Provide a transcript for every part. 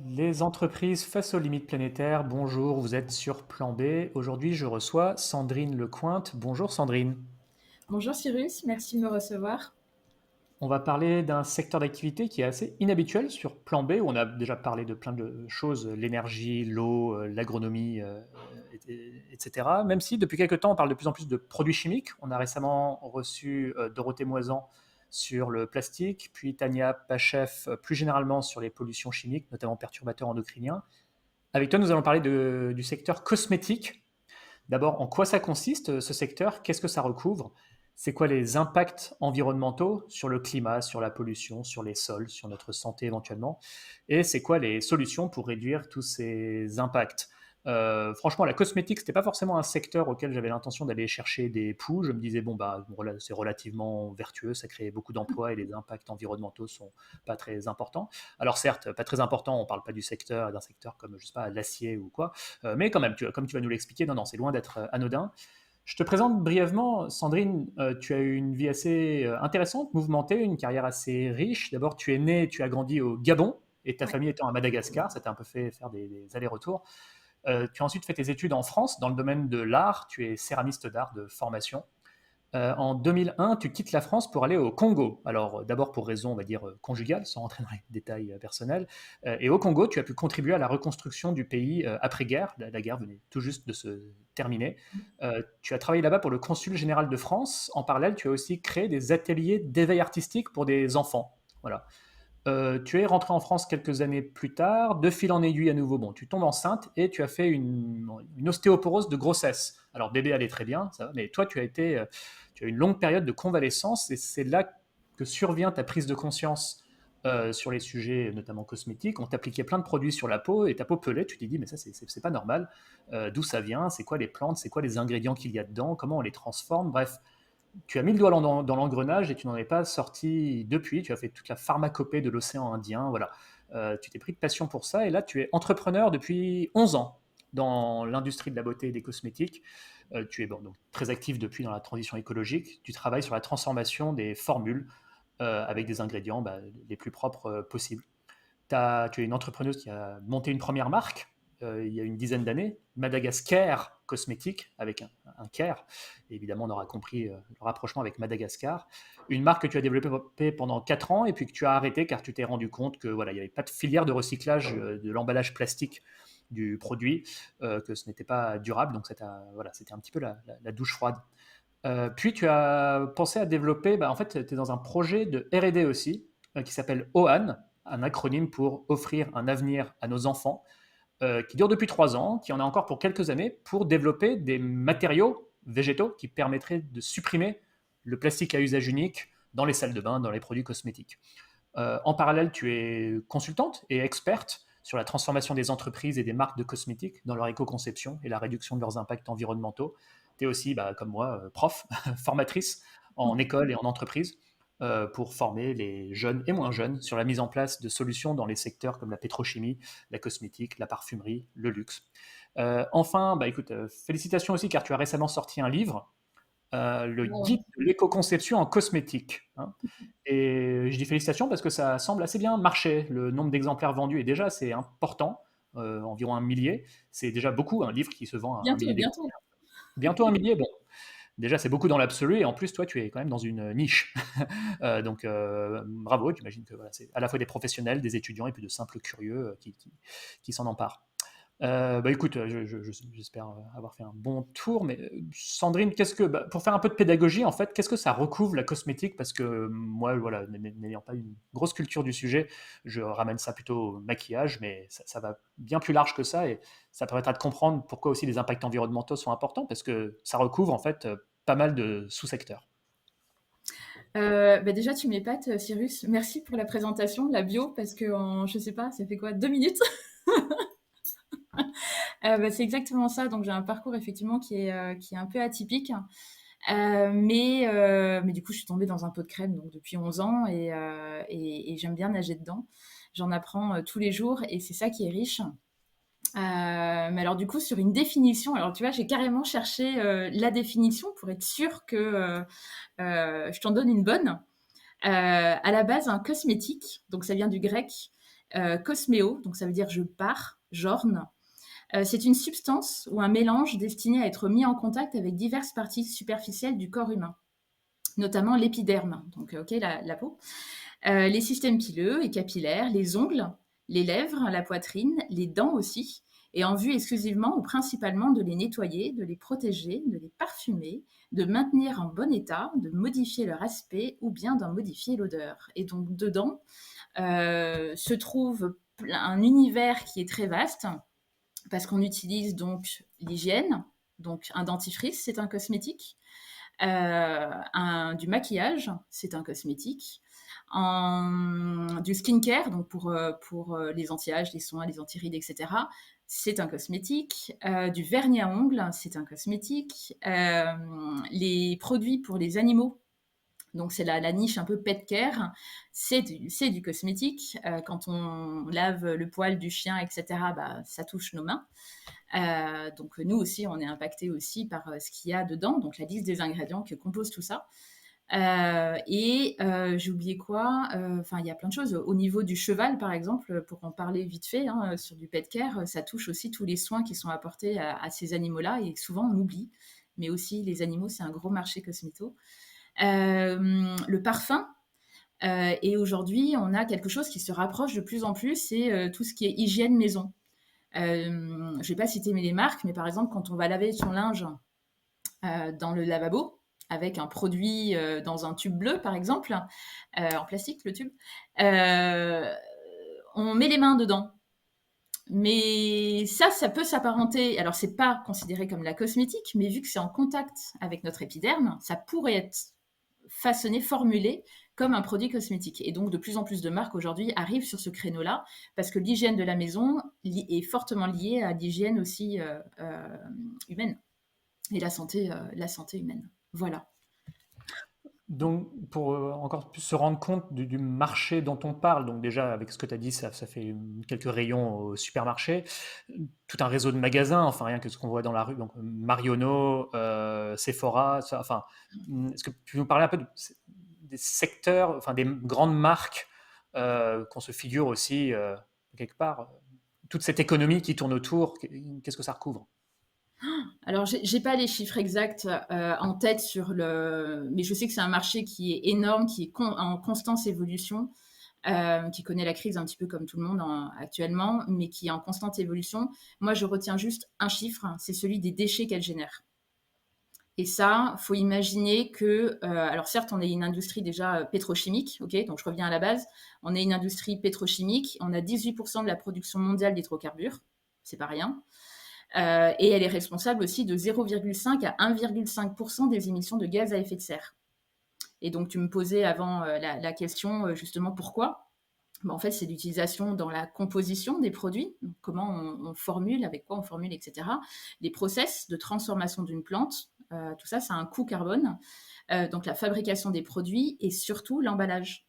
Les entreprises face aux limites planétaires, bonjour, vous êtes sur Plan B. Aujourd'hui, je reçois Sandrine Lecointe. Bonjour Sandrine. Bonjour Cyrus, merci de me recevoir. On va parler d'un secteur d'activité qui est assez inhabituel sur Plan B, où on a déjà parlé de plein de choses, l'énergie, l'eau, l'agronomie, etc. Même si depuis quelques temps, on parle de plus en plus de produits chimiques. On a récemment reçu Dorothée Moisan sur le plastique, puis Tania Pachef plus généralement sur les pollutions chimiques, notamment perturbateurs endocriniens. Avec toi, nous allons parler du secteur cosmétique. D'abord, en quoi ça consiste, ce secteur? Qu'est-ce que ça recouvre? C'est quoi les impacts environnementaux sur le climat, sur la pollution, sur les sols, sur notre santé éventuellement? Et c'est quoi les solutions pour réduire tous ces impacts? Franchement, la cosmétique, c'était pas forcément un secteur auquel j'avais l'intention d'aller chercher des poux. Je me disais, bon, bah, c'est relativement vertueux, ça crée beaucoup d'emplois et les impacts environnementaux sont pas très importants. Alors certes, pas très important, on parle pas du secteur, d'un secteur comme, je sais pas, l'acier ou quoi, mais quand même, comme tu vas nous l'expliquer, non, non, c'est loin d'être anodin. Je te présente brièvement, Sandrine, tu as eu une vie assez intéressante, mouvementée, une carrière assez riche. D'abord, tu es née, tu as grandi au Gabon, et ta Ouais. famille étant à Madagascar, ça t'a un peu fait faire des allers-retours. Tu as ensuite fait tes études en France dans le domaine de l'art, tu es céramiste d'art de formation. En 2001, tu quittes la France pour aller au Congo. Alors, d'abord pour raison, on va dire, conjugale, sans rentrer dans les détails personnels. Et au Congo, tu as pu contribuer à la reconstruction du pays après-guerre. La guerre venait tout juste de se terminer. Tu as travaillé là-bas pour le consul général de France. En parallèle, tu as aussi créé des ateliers d'éveil artistique pour des enfants. Voilà. Tu es rentré en France quelques années plus tard, de fil en aiguille à nouveau, bon, tu tombes enceinte et tu as fait une ostéoporose de grossesse. Alors bébé allait très bien, ça va, mais toi tu as une longue période de convalescence et c'est là que survient ta prise de conscience sur les sujets notamment cosmétiques. On t'appliquait plein de produits sur la peau et ta peau pelait, tu t'es dit mais ça c'est pas normal. D'où ça vient, c'est quoi les plantes, c'est quoi les ingrédients qu'il y a dedans, comment on les transforme, bref, tu as mis le doigt dans l'engrenage et tu n'en es pas sorti depuis. Tu as fait toute la pharmacopée de l'océan Indien. Voilà. Tu t'es pris de passion pour ça et là, tu es entrepreneur depuis 11 ans dans l'industrie de la beauté et des cosmétiques. Tu es bon, donc, très actif depuis dans la transition écologique. Tu travailles sur la transformation des formules avec des ingrédients les plus propres possibles. Tu es une entrepreneuse qui a monté une première marque il y a une dizaine d'années, Madagascar Cosmétique, avec un care. Et évidemment, on aura compris le rapprochement avec Madagascar. Une marque que tu as développée pendant 4 ans et puis que tu as arrêtée car tu t'es rendu compte que voilà, il n'y avait pas de filière de recyclage de l'emballage plastique du produit, que ce n'était pas durable. Donc voilà, c'était un petit peu la douche froide. Puis tu as pensé à développer, en fait, tu es dans un projet de R&D aussi, qui s'appelle OAN, un acronyme pour offrir un avenir à nos enfants, qui dure depuis 3 ans, qui en a encore pour quelques années, pour développer des matériaux végétaux qui permettraient de supprimer le plastique à usage unique dans les salles de bain, dans les produits cosmétiques. En parallèle, tu es consultante et experte sur la transformation des entreprises et des marques de cosmétiques dans leur éco-conception et la réduction de leurs impacts environnementaux. Tu es aussi, comme moi, prof, formatrice en école et en entreprise pour former les jeunes et moins jeunes sur la mise en place de solutions dans les secteurs comme la pétrochimie, la cosmétique, la parfumerie, le luxe. Enfin, écoute, félicitations aussi car tu as récemment sorti un livre, le Wow. guide de l'éco-conception en cosmétique, hein. Et je dis félicitations parce que ça semble assez bien marcher. Le nombre d'exemplaires vendus est déjà assez important, environ un millier. C'est déjà beaucoup, un livre qui se vend à un Bientôt, millier bientôt. d'exemplaires. Bientôt un millier, bon, déjà c'est beaucoup dans l'absolu, et en plus toi tu es quand même dans une niche. Donc bravo, j'imagine que voilà, c'est à la fois des professionnels, des étudiants et puis de simples curieux qui s'en emparent. Écoute, j'espère avoir fait un bon tour, mais Sandrine, pour faire un peu de pédagogie, en fait, qu'est-ce que ça recouvre la cosmétique? Parce que moi, voilà, n'ayant pas une grosse culture du sujet, je ramène ça plutôt au maquillage, mais ça va bien plus large que ça et ça permettra de comprendre pourquoi aussi les impacts environnementaux sont importants, parce que ça recouvre en fait pas mal de sous-secteurs. Déjà, tu m'épates, Cyrus. Merci pour la présentation, la bio, parce que je sais pas, ça fait quoi, 2 minutes. C'est exactement ça. Donc, j'ai un parcours effectivement qui est un peu atypique. Mais du coup, je suis tombée dans un pot de crème donc depuis 11 ans et j'aime bien nager dedans. J'en apprends tous les jours et c'est ça qui est riche. Mais alors du coup, sur une définition, alors tu vois, j'ai carrément cherché la définition pour être sûre que je t'en donne une bonne. À la base, un cosmétique, donc ça vient du grec, cosméo, donc ça veut dire je pars, j'orne. C'est une substance ou un mélange destiné à être mis en contact avec diverses parties superficielles du corps humain, notamment l'épiderme, donc la peau, les systèmes pileux et capillaires, les ongles, les lèvres, la poitrine, les dents aussi, et en vue exclusivement ou principalement de les nettoyer, de les protéger, de les parfumer, de maintenir en bon état, de modifier leur aspect ou bien d'en modifier l'odeur. Et donc dedans se trouve un univers qui est très vaste, parce qu'on utilise donc l'hygiène, donc un dentifrice, c'est un cosmétique, du maquillage, c'est un cosmétique, du skincare, donc pour les anti-âge, les soins, les anti-rides, etc. C'est un cosmétique. Du vernis à ongles, c'est un cosmétique. Les produits pour les animaux, donc c'est la niche un peu pet care, c'est du cosmétique. Quand on lave le poil du chien, etc., bah, ça touche nos mains. Donc nous aussi, on est impacté aussi par ce qu'il y a dedans, donc la liste des ingrédients que compose tout ça. J'ai oublié quoi. Enfin, il y a plein de choses. Au niveau du cheval, par exemple, pour en parler vite fait, hein, sur du pet care, ça touche aussi tous les soins qui sont apportés à ces animaux-là, et souvent on oublie. Mais aussi, les animaux, c'est un gros marché cosméto. Le parfum. Et aujourd'hui, on a quelque chose qui se rapproche de plus en plus, c'est tout ce qui est hygiène maison. Je ne vais pas citer les marques, mais par exemple, quand on va laver son linge dans le lavabo, avec un produit dans un tube bleu, par exemple, en plastique, le tube, on met les mains dedans. Mais ça peut s'apparenter. Alors, c'est pas considéré comme la cosmétique, mais vu que c'est en contact avec notre épiderme, ça pourrait être façonné, formulé comme un produit cosmétique. Et donc, de plus en plus de marques aujourd'hui arrivent sur ce créneau-là, parce que l'hygiène de la maison est fortement liée à l'hygiène aussi humaine et la santé humaine. Voilà. Donc, pour encore plus se rendre compte du marché dont on parle, donc déjà avec ce que tu as dit, ça fait quelques rayons au supermarché, tout un réseau de magasins, enfin rien que ce qu'on voit dans la rue, donc Marionneau, Sephora, enfin, est-ce que tu peux nous parler un peu des secteurs, enfin des grandes marques qu'on se figure aussi quelque part, toute cette économie qui tourne autour, qu'est-ce que ça recouvre? Alors, j'ai pas les chiffres exacts en tête mais je sais que c'est un marché qui est énorme, qui est en constante évolution, qui connaît la crise un petit peu comme tout le monde actuellement, mais qui est en constante évolution. Moi, je retiens juste un chiffre, c'est celui des déchets qu'elle génère. Et ça, faut imaginer que, alors certes, on est une industrie déjà pétrochimique, ok, donc je reviens à la base. On est une industrie pétrochimique, on a 18% de la production mondiale d'hydrocarbures, c'est pas rien. Et elle est responsable aussi de 0,5 à 1,5% des émissions de gaz à effet de serre. Et donc, tu me posais avant la question, justement, pourquoi? En fait, c'est l'utilisation dans la composition des produits, donc comment on formule, avec quoi on formule, etc. Les process de transformation d'une plante, tout ça, ça a un coût carbone. Donc, la fabrication des produits et surtout l'emballage.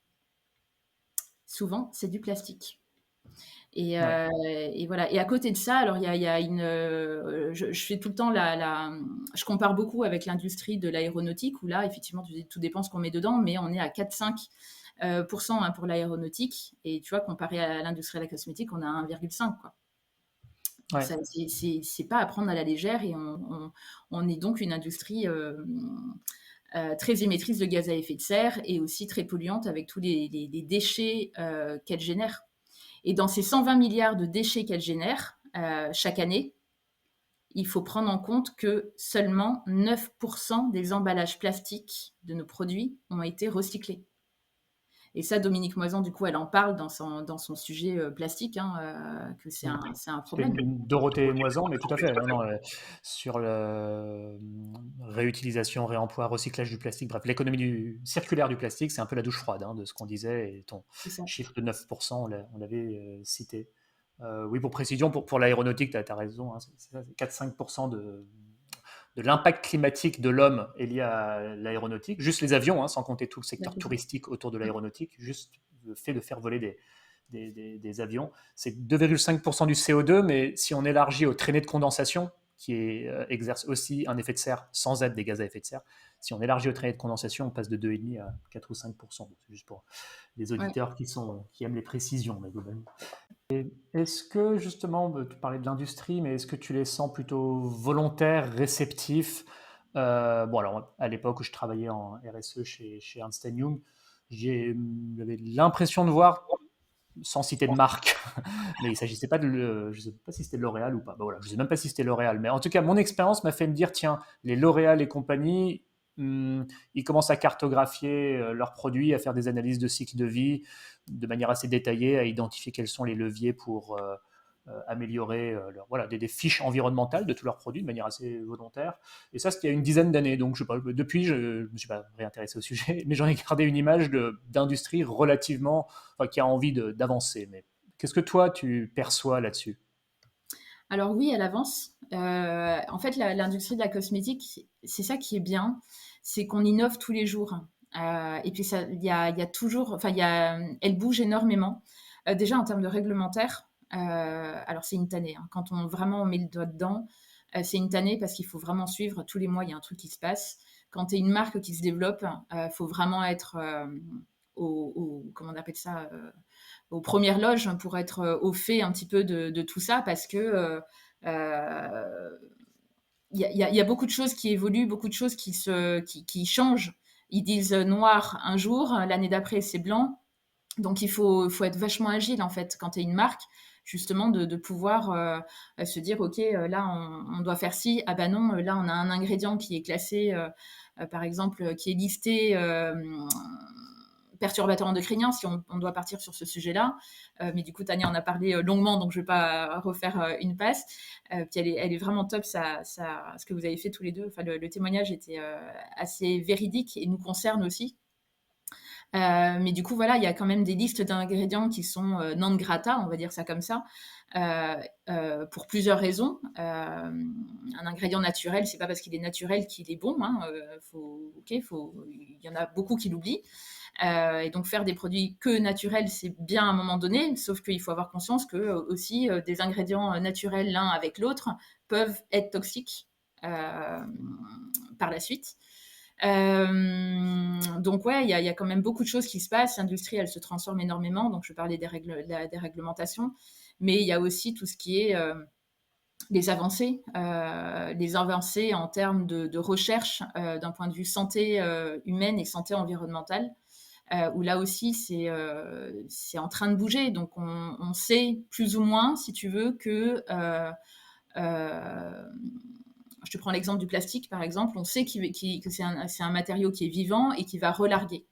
Souvent, c'est du plastique. Ouais. Et voilà. Et à côté de ça, alors il y a une, je fais tout le temps je compare beaucoup avec l'industrie de l'aéronautique où là, effectivement, tout dépend ce qu'on met dedans, mais on est à 4-5 hein, pour l'aéronautique. Et tu vois, comparé à l'industrie de la cosmétique, on a 1,5 quoi. Ouais. C'est pas à prendre à la légère et on est donc une industrie très émettrice de gaz à effet de serre et aussi très polluante avec tous les déchets qu'elle génère. Et dans ces 120 milliards de déchets qu'elle génère chaque année, il faut prendre en compte que seulement 9% des emballages plastiques de nos produits ont été recyclés. Et ça, Dominique Moisan, du coup, elle en parle dans son sujet plastique, hein, que c'est un C'était problème. une Dorothée Moisan, mais tout à fait. Non, non, sur la réutilisation, réemploi, recyclage du plastique, bref, l'économie circulaire du plastique, c'est un peu la douche froide hein, de ce qu'on disait. Et ton C'est ça. chiffre de 9%, on l'avait cité. Oui, pour précision, pour l'aéronautique, tu as raison, hein, c'est 4-5% de l'impact climatique de l'homme est lié à l'aéronautique. Juste les avions, hein, sans compter tout le secteur touristique autour de l'aéronautique, juste le fait de faire voler des avions. C'est 2,5% du CO2, mais si on élargit aux traînées de condensation, exerce aussi un effet de serre sans être des gaz à effet de serre. Si on élargit au traité de condensation, on passe de 2,5 à 4 ou 5%. C'est juste pour les Ouais. auditeurs qui aiment les précisions. Mais globalement. Est-ce que justement, tu parlais de l'industrie, mais est-ce que tu les sens plutôt volontaires, réceptifs? Bon, alors à l'époque où je travaillais en RSE chez Ernst Young, j'avais l'impression de voir, sans citer de marque, mais il s'agissait pas je ne sais pas si c'était L'Oréal ou pas. Bah voilà, je ne sais même pas si c'était L'Oréal, mais en tout cas, mon expérience m'a fait me dire, tiens, les L'Oréal et compagnie, ils commencent à cartographier leurs produits, à faire des analyses de cycle de vie de manière assez détaillée, à identifier quels sont les leviers pour améliorer voilà, des fiches environnementales de tous leurs produits de manière assez volontaire. Et ça, c'était il y a une dizaine d'années. Donc, je sais pas, depuis, je ne me suis pas réintéressé au sujet, mais j'en ai gardé une image d'industrie relativement, enfin, qui a envie d'avancer. Mais qu'est-ce que toi, tu perçois là-dessus? Alors oui, elle avance. En fait, l'industrie de la cosmétique, c'est ça qui est bien, c'est qu'on innove tous les jours. Et puis ça, il y a toujours, enfin, elle bouge énormément. Déjà en termes de réglementaire, alors c'est une tannée, hein. Quand vraiment on met le doigt dedans, c'est une tannée parce qu'il faut vraiment suivre. Tous les mois, il y a un truc qui se passe. Quand tu es une marque qui se développe, faut vraiment être comment on appelle ça, aux premières loges pour être au fait un petit peu de tout ça parce que il y a beaucoup de choses qui évoluent, beaucoup de choses qui changent. Ils disent noir un jour, l'année d'après c'est blanc. Donc il faut être vachement agile en fait quand tu es une marque, justement de pouvoir se dire ok, là on doit faire ci, ah bah non, là on a un ingrédient qui est classé par exemple qui est listé perturbateur endocrinien si on doit partir sur ce sujet-là. Mais du coup, Tania en a parlé longuement, donc je ne vais pas refaire une passe. Puis elle est vraiment top, ce que vous avez fait tous les deux. Enfin, le témoignage était assez véridique et nous concerne aussi. Mais du coup, voilà, il y a quand même des listes d'ingrédients qui sont non grata, on va dire ça comme ça, pour plusieurs raisons. Un ingrédient naturel, c'est pas parce qu'il est naturel qu'il est bon. Hein, il y en a beaucoup qui l'oublient. Et donc faire des produits que naturels, c'est bien à un moment donné, sauf qu'il faut avoir conscience que aussi des ingrédients naturels l'un avec l'autre peuvent être toxiques par la suite. Donc ouais, il y a quand même beaucoup de choses qui se passent. L'industrie, elle se transforme énormément. Donc je parlais des réglementations, mais il y a aussi tout ce qui est les avancées en termes de recherche d'un point de vue santé humaine et santé environnementale. Où là aussi c'est en train de bouger. Donc on sait plus ou moins, si tu veux, que je te prends l'exemple du plastique, par exemple, on sait que c'est un matériau qui est vivant et qui va relarguer.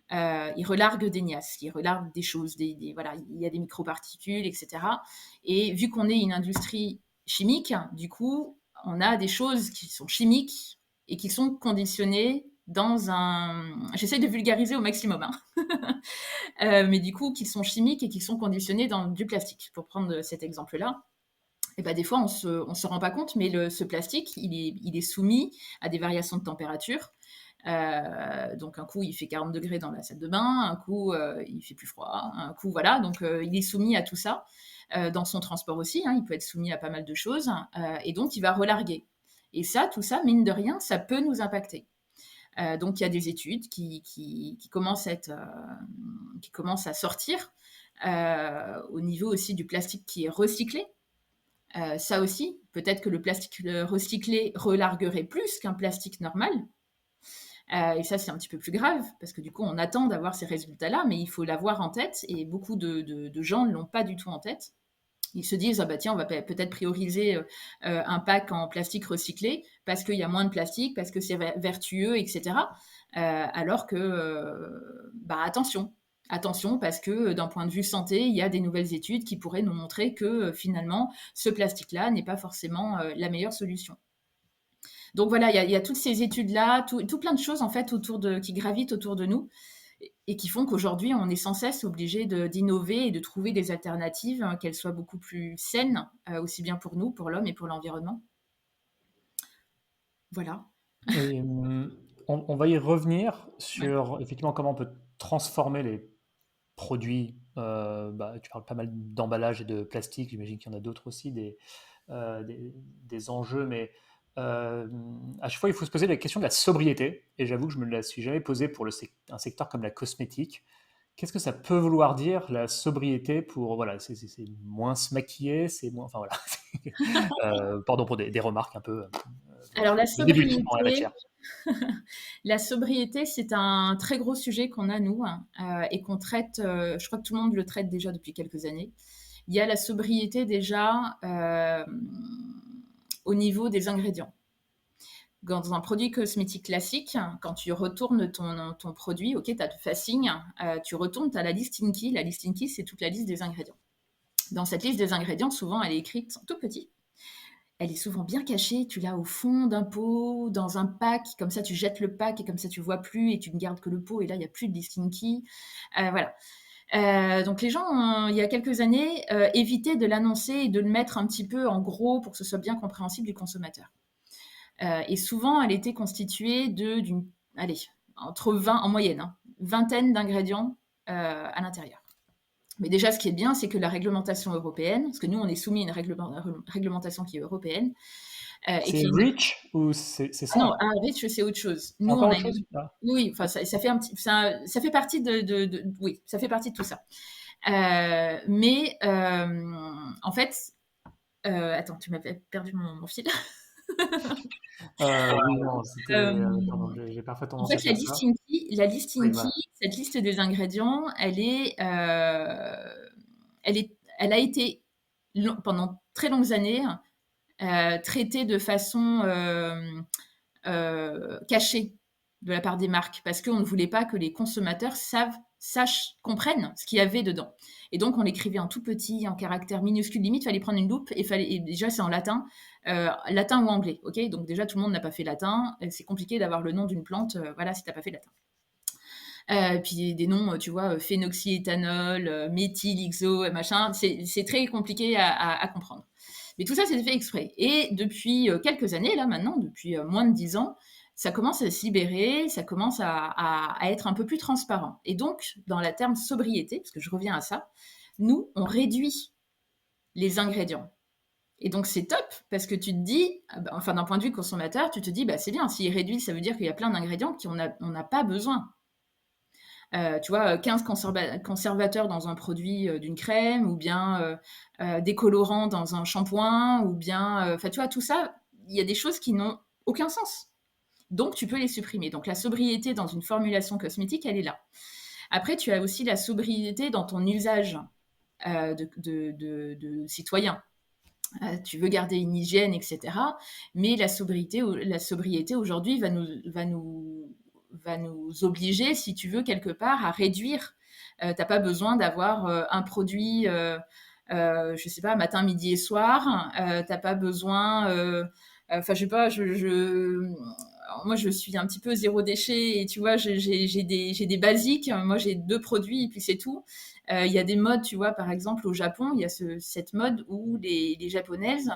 Il relargue des niaces, il relargue des choses, voilà, il y a des microparticules, etc. Et vu qu'on est une industrie chimique, du coup, on a des choses qui sont chimiques et qui sont conditionnées dans un... J'essaie de vulgariser au maximum, hein. Mais du coup, qui sont chimiques et qui sont conditionnés dans du plastique, pour prendre cet exemple-là. Et ben, des fois, on se rend pas compte, mais ce plastique, il est soumis à des variations de température. Donc un coup, il fait 40 degrés dans la salle de bain, un coup, il fait plus froid, un coup, voilà. Donc il est soumis à tout ça. Dans son transport aussi, hein, il peut être soumis à pas mal de choses. Et donc, il va relarguer. Et ça, tout ça, mine de rien, ça peut nous impacter. Donc, il y a des études qui commencent à sortir au niveau aussi du plastique qui est recyclé. Ça aussi, peut-être que le plastique recyclé relarguerait plus qu'un plastique normal. Et ça, c'est un petit peu plus grave, parce que du coup, on attend d'avoir ces résultats-là, mais il faut l'avoir en tête, et beaucoup de gens ne l'ont pas du tout en tête. Ils se disent, ah bah tiens, on va peut-être prioriser un pack en plastique recyclé, parce qu'il y a moins de plastique, parce que c'est vertueux, etc. Alors que, bah attention, attention, parce que d'un point de vue santé, il y a des nouvelles études qui pourraient nous montrer que finalement, ce plastique-là n'est pas forcément la meilleure solution. Donc voilà, il y a toutes ces études-là, tout plein de choses en fait qui gravitent autour de nous et qui font qu'aujourd'hui, on est sans cesse obligé d'innover et de trouver des alternatives, hein, qu'elles soient beaucoup plus saines, aussi bien pour nous, pour l'homme et pour l'environnement. Voilà. Et on va y revenir Ouais. sur effectivement comment on peut transformer les produits. Bah, tu parles pas mal d'emballage et de plastique, j'imagine qu'il y en a d'autres aussi, des enjeux, mais euh, à chaque fois, il faut se poser la question de la sobriété. Et j'avoue que je me la suis jamais posée pour un secteur comme la cosmétique. Qu'est-ce que ça peut vouloir dire, la sobriété pour, voilà, c'est moins se maquiller, c'est moins, enfin voilà. Pardon pour des remarques un peu, voilà. Alors la Je débute dans la sobriété, matière. la sobriété, c'est un très gros sujet qu'on a nous et qu'on traite. Je crois que tout le monde le traite déjà depuis quelques années. Il y a la sobriété déjà au niveau des ingrédients. Dans un produit cosmétique classique, quand tu retournes ton produit, ok, tu as le facing, tu retournes, tu as la listing key. La listing key, c'est toute la liste des ingrédients. Dans cette liste des ingrédients, souvent, elle est écrite tout petit. Elle est souvent bien cachée, tu l'as au fond d'un pot, dans un pack, comme ça tu jettes le pack et comme ça tu vois plus et tu ne gardes que le pot et là il n'y a plus de listing key. Voilà. Donc les gens, il y a quelques années, évitaient de l'annoncer et de le mettre un petit peu en gros pour que ce soit bien compréhensible du consommateur. Et souvent, elle était constituée allez, entre 20 en moyenne, vingtaine d'ingrédients à l'intérieur. Mais déjà, ce qui est bien, c'est que la réglementation européenne, parce que nous, on est soumis à une réglementation qui est européenne, et C'est qui est Rich ou c'est ah non, ça? Rich, c'est autre chose. C'est Nous, encore on a autre chose? une Ah. oui, enfin, ça fait un petit ça fait partie oui, ça fait partie de tout ça. Mais en fait, attends, tu m'as perdu mon fil. Oui, non, c'était. Pardon, Hem, j'ai parfois En tendance à fait, faire ça. la listing Oui, key, voilà. cette liste des ingrédients, elle a été pendant très longues années traitée de façon cachée de la part des marques parce qu'on ne voulait pas que les consommateurs comprennent ce qu'il y avait dedans. Et donc, on l'écrivait en tout petit, en caractères minuscules. Limite, il fallait prendre une loupe et déjà, c'est en latin, latin ou anglais. Ok, donc, déjà, tout le monde n'a pas fait latin. C'est compliqué d'avoir le nom d'une plante, voilà, si tu n'as pas fait latin. Puis des noms, tu vois, phénoxyéthanol, méthylixo, machin, c'est très compliqué à comprendre. Mais tout ça, c'est fait exprès. Et depuis quelques années, là maintenant, depuis moins de 10 ans, ça commence à se libérer, ça commence à être un peu plus transparent. Et donc, dans la terme sobriété, parce que je reviens à ça, nous, on réduit les ingrédients. Et donc, c'est top, parce que tu te dis, enfin, d'un point de vue consommateur, tu te dis, bah, c'est bien, s'il réduit, ça veut dire qu'il y a plein d'ingrédients qu'on n'a pas besoin. Tu vois, 15 conservateurs dans un produit d'une crème, ou bien des colorants dans un shampoing, ou bien, enfin, tu vois, tout ça, il y a des choses qui n'ont aucun sens. Donc, tu peux les supprimer. Donc, la sobriété dans une formulation cosmétique, elle est là. Après, tu as aussi la sobriété dans ton usage de citoyen. Tu veux garder une hygiène, etc. Mais la sobriété aujourd'hui va nous obliger, si tu veux, quelque part, à réduire. Tu n'as pas besoin d'avoir un produit, je sais pas, matin, midi et soir. Tu n'as pas besoin, enfin, je sais pas, moi, je suis un petit peu zéro déchet et tu vois, j'ai des basiques. Moi, j'ai 2 produits et puis c'est tout. Il y a des modes, tu vois, par exemple, au Japon, il y a cette mode où les Japonaises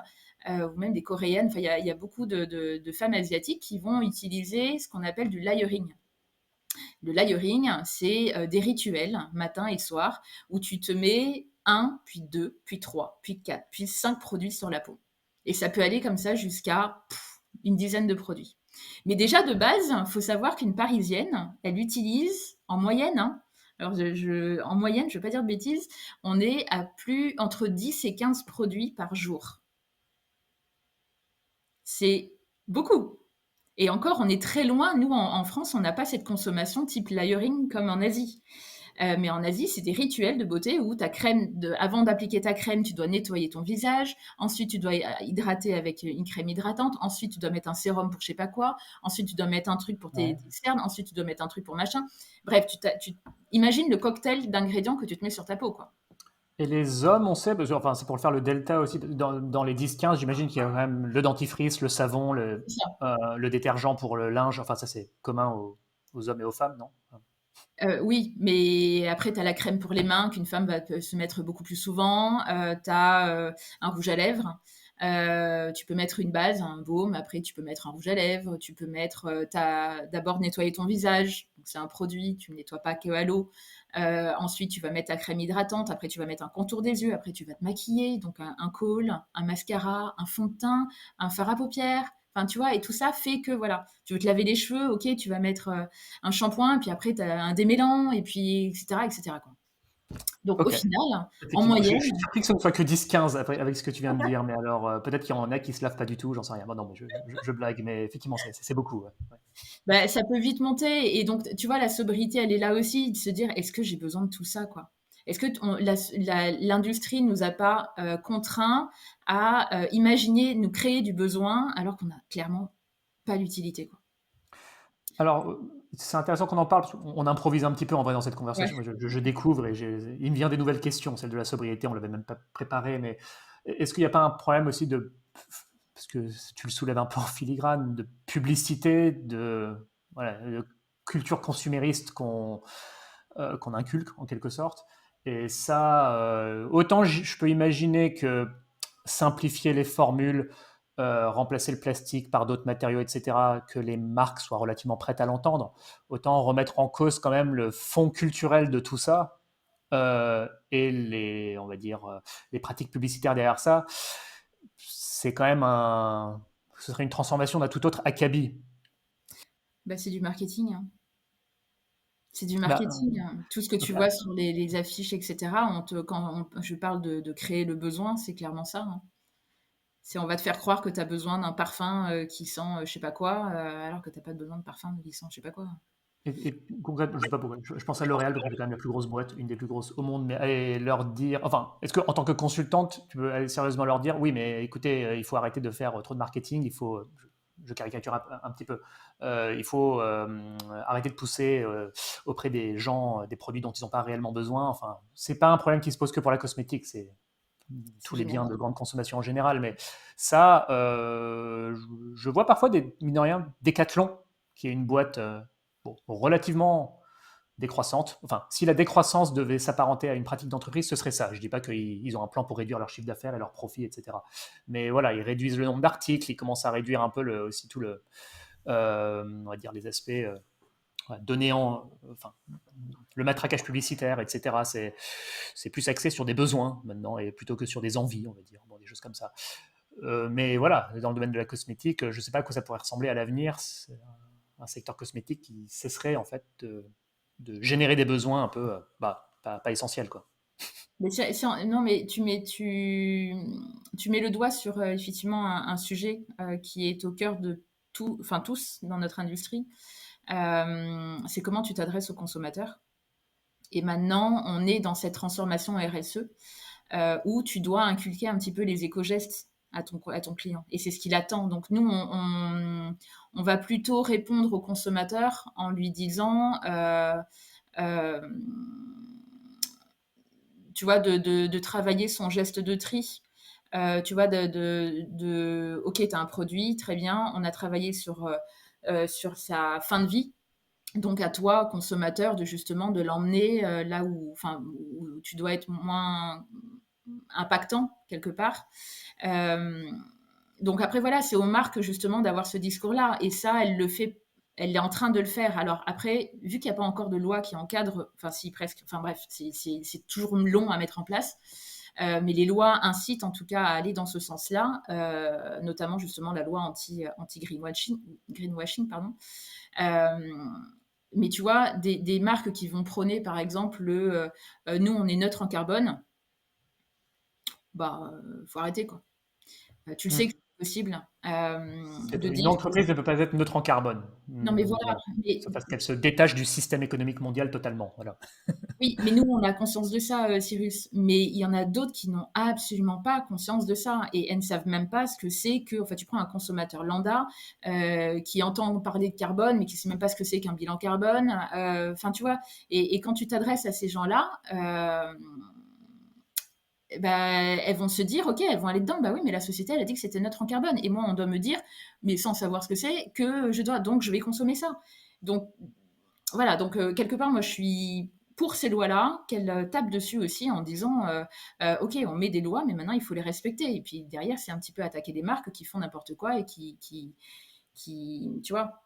ou même des Coréennes, enfin, il y a beaucoup de femmes asiatiques qui vont utiliser ce qu'on appelle du layering. Le layering, c'est des rituels, matin et soir, où tu te mets un, puis deux, puis trois, puis quatre, puis 5 produits sur la peau. Et ça peut aller comme ça jusqu'à une dizaine de produits. Mais déjà, de base, il faut savoir qu'une Parisienne, elle utilise en moyenne, alors en moyenne, je ne vais pas dire de bêtises, on est à plus entre 10 et 15 produits par jour. C'est beaucoup. Et encore, on est très loin. Nous, en France, on n'a pas cette consommation type layering comme en Asie. Mais en Asie, c'est des rituels de beauté où avant d'appliquer ta crème, tu dois nettoyer ton visage. Ensuite, tu dois hydrater avec une crème hydratante. Ensuite, tu dois mettre un sérum pour je sais pas quoi. Ensuite, tu dois mettre un truc pour tes Ouais. cernes. Ensuite, tu dois mettre un truc pour machin. Bref, tu imagines le cocktail d'ingrédients que tu te mets sur ta peau, quoi. Et les hommes, on sait, parce que, enfin, c'est pour le faire le delta aussi, dans les 10-15, j'imagine qu'il y a quand même le dentifrice, le savon, C'est ça. le détergent pour le linge, enfin ça c'est commun aux hommes et aux femmes, non? Oui, mais après, tu as la crème pour les mains qu'une femme va se mettre beaucoup plus souvent. Tu as un rouge à lèvres. Tu peux mettre une base, un baume. Après, tu peux mettre un rouge à lèvres. Tu peux mettre. T'as d'abord nettoyer ton visage. Donc, c'est un produit. Tu ne nettoies pas que à l'eau. Ensuite, tu vas mettre ta crème hydratante. Après, tu vas mettre un contour des yeux. Après, tu vas te maquiller. Donc, un col, un mascara, un fond de teint, un fard à paupières. Enfin, tu vois, et tout ça fait que, voilà, tu veux te laver les cheveux, ok, tu vas mettre un shampoing, puis après, tu as un démêlant, et puis, etc., etc., quoi. Donc, au Ok. final, en Effectivement, je suis moyenne, surpris que ce ne soit que 10-15 avec ce que tu viens de dire, mais alors peut-être qu'il y en a qui se lavent pas du tout, j'en sais rien. Bon, non, mais je blague, mais effectivement, c'est beaucoup. Ouais. Ouais. bah, ça peut vite monter. Et donc, tu vois, la sobriété, elle est là aussi, de se dire, est-ce que j'ai besoin de tout ça, quoi? Est-ce que l'industrie nous a pas contraints à imaginer, nous créer du besoin, alors qu'on n'a clairement pas l'utilité, quoi. Alors, c'est intéressant qu'on en parle, parce qu'on improvise un petit peu en vrai dans cette Ouais. conversation. Moi, je découvre et il me vient des nouvelles questions, celle de la sobriété, on l'avait même pas préparée, mais est-ce qu'il n'y a pas un problème aussi de, parce que tu le soulèves un peu en filigrane, de publicité, voilà, de culture consumériste qu'on inculque en quelque sorte. Et ça, autant je peux imaginer que simplifier les formules, remplacer le plastique par d'autres matériaux, etc., que les marques soient relativement prêtes à l'entendre, autant remettre en cause quand même le fond culturel de tout ça et on va dire, les pratiques publicitaires derrière ça. C'est quand même ce serait une transformation d'un tout autre acabit. Bah, c'est du marketing, hein. C'est du Bah, marketing, hein. Tout ce que tu bah, vois sur les affiches, etc., je parle de créer le besoin, c'est clairement ça, hein. C'est on va te faire croire que tu as besoin d'un parfum qui sent je sais pas quoi, alors que tu n'as pas besoin de parfum qui sent je sais pas quoi. et concrètement, je sais pas pourquoi, je pense à L'Oréal parce que c'est quand même la plus grosse boîte, une des plus grosses au monde, mais aller leur dire, enfin, est-ce qu'en tant que consultante, tu peux aller sérieusement leur dire, oui, mais écoutez, il faut arrêter de faire trop de marketing, il faut, je caricature un petit peu, il faut arrêter de pousser auprès des gens des produits dont ils n'ont pas réellement besoin. Enfin, c'est pas un problème qui se pose que pour la cosmétique, c'est C'est tous les biens général. de grande consommation en général, mais ça, je vois parfois mine de rien, Decathlon, qui est une boîte bon, relativement décroissante. Enfin, si la décroissance devait s'apparenter à une pratique d'entreprise, ce serait ça. Je ne dis pas qu'ils ont un plan pour réduire leur chiffre d'affaires et leurs profits, etc. Mais voilà, ils réduisent le nombre d'articles, ils commencent à réduire un peu aussi tout on va dire les aspects donner enfin, le matraquage publicitaire, etc. C'est plus axé sur des besoins maintenant et plutôt que sur des envies, on va dire, bon, des choses comme ça. Mais voilà, dans le domaine de la cosmétique, je ne sais pas à quoi ça pourrait ressembler à l'avenir. C'est un secteur cosmétique qui cesserait en fait de générer des besoins un peu, pas essentiels quoi. Mais non, mais tu mets le doigt sur effectivement un sujet qui est au cœur de tout, enfin tous dans notre industrie. C'est comment tu t'adresses aux consommateurs. Et maintenant, on est dans cette transformation RSE où tu dois inculquer un petit peu les éco-gestes à ton client. Et c'est ce qu'il attend. Donc nous, on va plutôt répondre au consommateur en lui disant, euh, tu vois, de travailler son geste de tri. Tu vois, ok, tu as un produit, très bien, on a travaillé sur sa fin de vie. Donc à toi, consommateur, de justement de l'emmener là où tu dois être moins impactant quelque part. Euh, donc après voilà, c'est aux marques justement d'avoir ce discours-là, et ça, elle est en train de le faire. Alors après, vu qu'il n'y a pas encore de loi qui encadre, enfin si presque, enfin bref, c'est toujours long à mettre en place. Mais les lois incitent en tout cas à aller dans ce sens-là, notamment justement la loi greenwashing, pardon. Euh, mais tu vois, des marques qui vont prôner par exemple nous on est neutre en carbone, bah faut arrêter quoi. Tu le sais que Mm. c'est possible de Une dire entreprise ne peut pas être neutre en carbone. non mais voilà, Voilà. mais, Sauf parce qu'elle se détache du système économique mondial totalement. Voilà. oui, mais nous on a conscience de ça, Cyrus. Mais il y en a d'autres qui n'ont absolument pas conscience de ça et elles ne savent même pas ce que c'est que. Enfin, tu prends un consommateur lambda qui entend parler de carbone, mais qui ne sait même pas ce que c'est qu'un bilan carbone. Enfin, tu vois. Et quand tu t'adresses à ces gens-là. Bah, elles vont se dire, ok, elles vont aller dedans, bah oui, mais la société, elle a dit que c'était neutre en carbone. Et moi, on doit me dire, mais sans savoir ce que c'est, que donc je vais consommer ça. Donc, voilà, donc quelque part, moi, je suis pour ces lois-là, qu'elles tapent dessus aussi en disant, ok, on met des lois, mais maintenant, il faut les respecter. Et puis derrière, c'est un petit peu attaquer des marques qui font n'importe quoi et tu vois,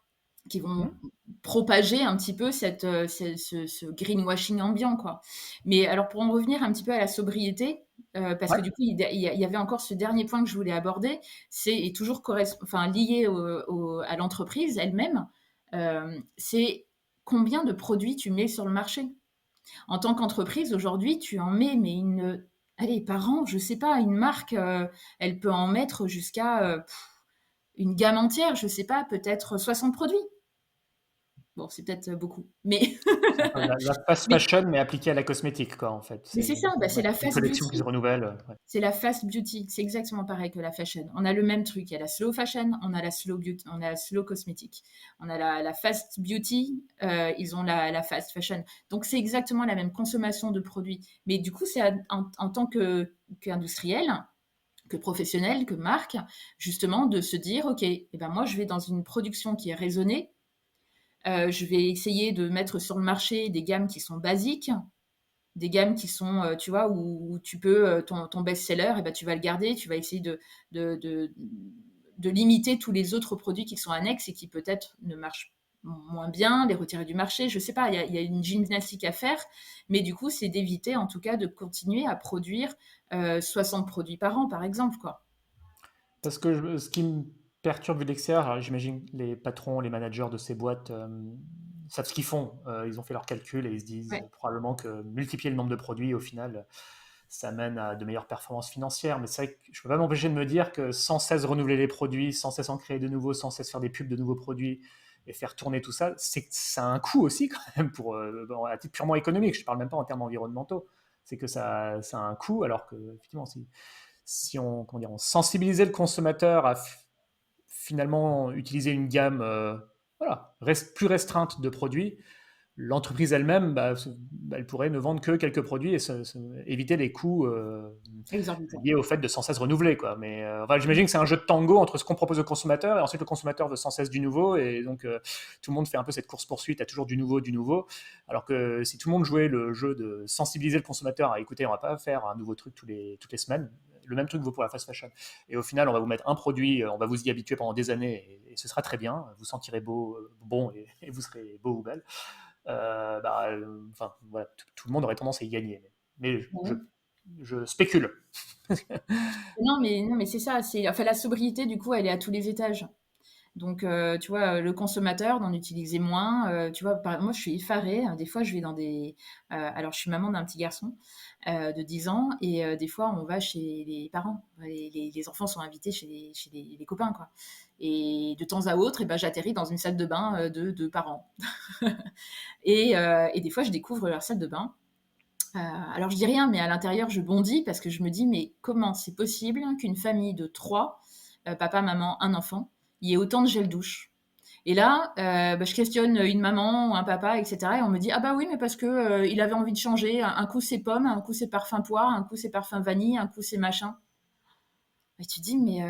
qui vont Mmh. propager un petit peu ce greenwashing ambiant, quoi. Mais alors, pour en revenir un petit peu à la sobriété, parce Ouais. que du coup, il y avait encore ce dernier point que je voulais aborder, c'est et toujours enfin, lié à l'entreprise elle-même, c'est combien de produits tu mets sur le marché. En tant qu'entreprise, aujourd'hui, tu en mets, mais allez, par an, je sais pas, une marque, elle peut en mettre jusqu'à une gamme entière, je sais pas, peut-être 60 produits. Bon, c'est peut-être beaucoup, mais C'est un peu la fast mais, fashion, mais appliquée à la cosmétique, quoi, en fait. mais c'est ça, bah, c'est Ouais, la une fast collection qui se beauty. renouvelle. Ouais. C'est la fast beauty. C'est exactement pareil que la fashion. On a le même truc. Il y a la slow fashion, on a la slow beauty, on a la slow cosmétique. On a la fast beauty, ils ont la fast fashion. Donc c'est exactement la même consommation de produits. Mais du coup, c'est en tant qu'industriel, que professionnel, que marque, justement de se dire, OK, eh ben moi je vais dans une production qui est raisonnée. Je vais essayer de mettre sur le marché des gammes qui sont basiques, des gammes qui sont, tu vois, où tu peux, ton best-seller, et ben, tu vas le garder, tu vas essayer de, de, de limiter tous les autres produits qui sont annexes et qui peut-être ne marchent moins bien, les retirer du marché, je sais pas, il y a une gymnastique à faire, mais du coup, c'est d'éviter en tout cas de continuer à produire 60 produits par an, par exemple, quoi. Parce que ce qui me perturbe vu de l'extérieur, alors j'imagine les patrons, les managers de ces boîtes savent ce qu'ils font. Ils ont fait leurs calculs et ils se disent Ouais, probablement que multiplier le nombre de produits, au final, ça mène à de meilleures performances financières. Mais c'est vrai que je ne peux pas m'empêcher de me dire que sans cesse renouveler les produits, sans cesse en créer de nouveaux, sans cesse faire des pubs de nouveaux produits et faire tourner tout ça, ça a un coût aussi quand même bon, à titre purement économique. Je ne parle même pas en termes environnementaux. C'est que ça a un coût, alors que effectivement, si on, comment dire, on sensibilisait le consommateur à finalement utiliser une gamme voilà, plus restreinte de produits, l'entreprise elle-même, elle pourrait ne vendre que quelques produits et éviter les coûts exorbitant. liés au fait de sans cesse renouveler. Quoi. Mais enfin, j'imagine que c'est un jeu de tango entre ce qu'on propose au consommateur et ensuite le consommateur veut sans cesse du nouveau et donc tout le monde fait un peu cette course-poursuite à toujours du nouveau, du nouveau. Alors que si tout le monde jouait le jeu de sensibiliser le consommateur à écouter, on va pas faire un nouveau truc toutes les semaines. Le même truc vaut pour la fast fashion. Et au final, on va vous mettre un produit, on va vous y habituer pendant des années et ce sera très bien. Vous sentirez beau, bon et vous serez beau ou belle. Enfin, voilà, tout le monde aurait tendance à y gagner. Mais je spécule. Non, mais c'est ça. Enfin, la sobriété, du coup, elle est à tous les étages. Donc, tu vois, le consommateur d'en utiliser moins. Tu vois, moi, je suis effarée. Des fois, je vais dans des. Alors, je suis maman d'un petit garçon de 10 ans et des fois, on va chez les parents. Les enfants sont invités chez les copains, quoi. Et de temps à autre, eh ben, j'atterris dans une salle de bain de parents. Et des fois, je découvre leur salle de bain. Alors, je dis rien, mais à l'intérieur, je bondis parce que je me dis, mais comment c'est possible qu'une famille de trois, papa, maman, un enfant, il y ait autant de gel douche. Et là, bah, je questionne une maman ou un papa, etc. Et on me dit, ah bah oui, mais parce que il avait envie de changer. Un coup c'est pomme, un coup c'est parfum poire, un coup c'est parfum vanille, un coup c'est machin. Et tu te dis, mais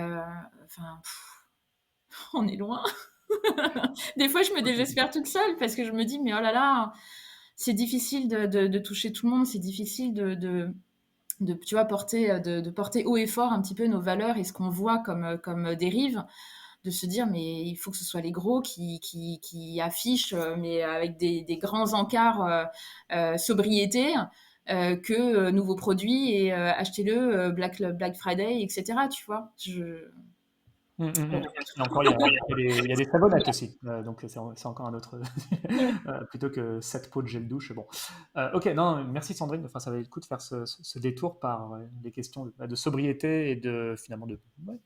enfin, on est loin. Des fois, je me désespère toute seule parce que je me dis, mais oh là là, c'est difficile de toucher tout le monde, c'est difficile tu vois, de porter haut et fort un petit peu nos valeurs et ce qu'on voit comme dérive, de se dire, mais il faut que ce soit les gros qui affichent, mais avec des grands encarts sobriété, que nouveaux produits et achetez-le Black Friday, etc. Tu vois, Hum, hum, bon. hum. Et encore, il y a des savonnettes aussi. Donc, c'est encore un autre. Plutôt que 7 pots de gel douche. Bon. Ok, non, merci Sandrine. Enfin, ça valait le coup de faire ce détour par des questions de sobriété et finalement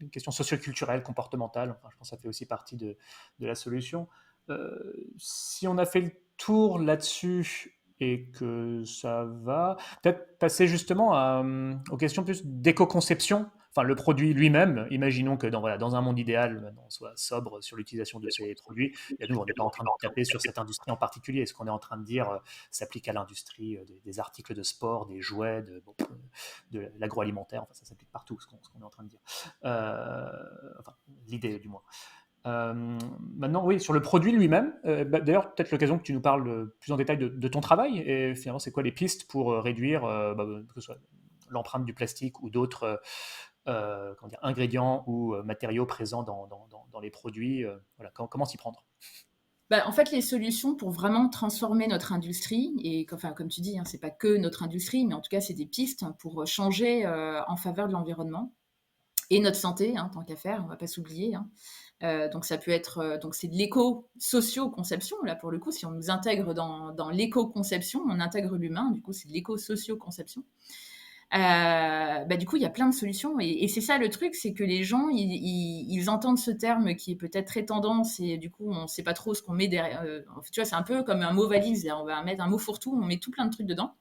une question socioculturelle, comportementale. Enfin, je pense que ça fait aussi partie de la solution. Si on a fait le tour là-dessus et que ça va, peut-être passer justement aux questions plus d'éco-conception. Enfin, le produit lui-même, imaginons que voilà, dans un monde idéal, on soit sobre sur l'utilisation de ces produits. Et nous, on n'est pas en train de taper sur cette industrie en particulier. Ce qu'on est en train de dire s'applique à l'industrie des articles de sport, des jouets, de l'agroalimentaire. Enfin, ça s'applique partout, ce qu'on est en train de dire. Enfin, l'idée du moins. Maintenant, oui, sur le produit lui-même, d'ailleurs, peut-être l'occasion que tu nous parles plus en détail de ton travail et finalement, c'est quoi les pistes pour réduire que ce soit l'empreinte du plastique ou d'autres comment dire, ingrédients ou matériaux présents dans les produits. Voilà, comment s'y prendre. Bah, en fait, les solutions pour vraiment transformer notre industrie et enfin, comme tu dis, hein, c'est pas que notre industrie, mais en tout cas, c'est des pistes pour changer en faveur de l'environnement et notre santé, hein, tant qu'à faire, on va pas s'oublier. Hein. Donc ça peut être, donc c'est de l'éco-socio-conception. Là, pour le coup, si on nous intègre dans l'éco-conception, on intègre l'humain. Du coup, c'est de l'éco-socio-conception. Bah, du coup, il y a plein de solutions. Et c'est ça le truc, c'est que les gens, ils entendent ce terme qui est peut-être très tendance et du coup, on ne sait pas trop ce qu'on met derrière. En fait, tu vois, c'est un peu comme un mot valise. Là. On va mettre un mot fourre-tout, on met tout plein de trucs dedans.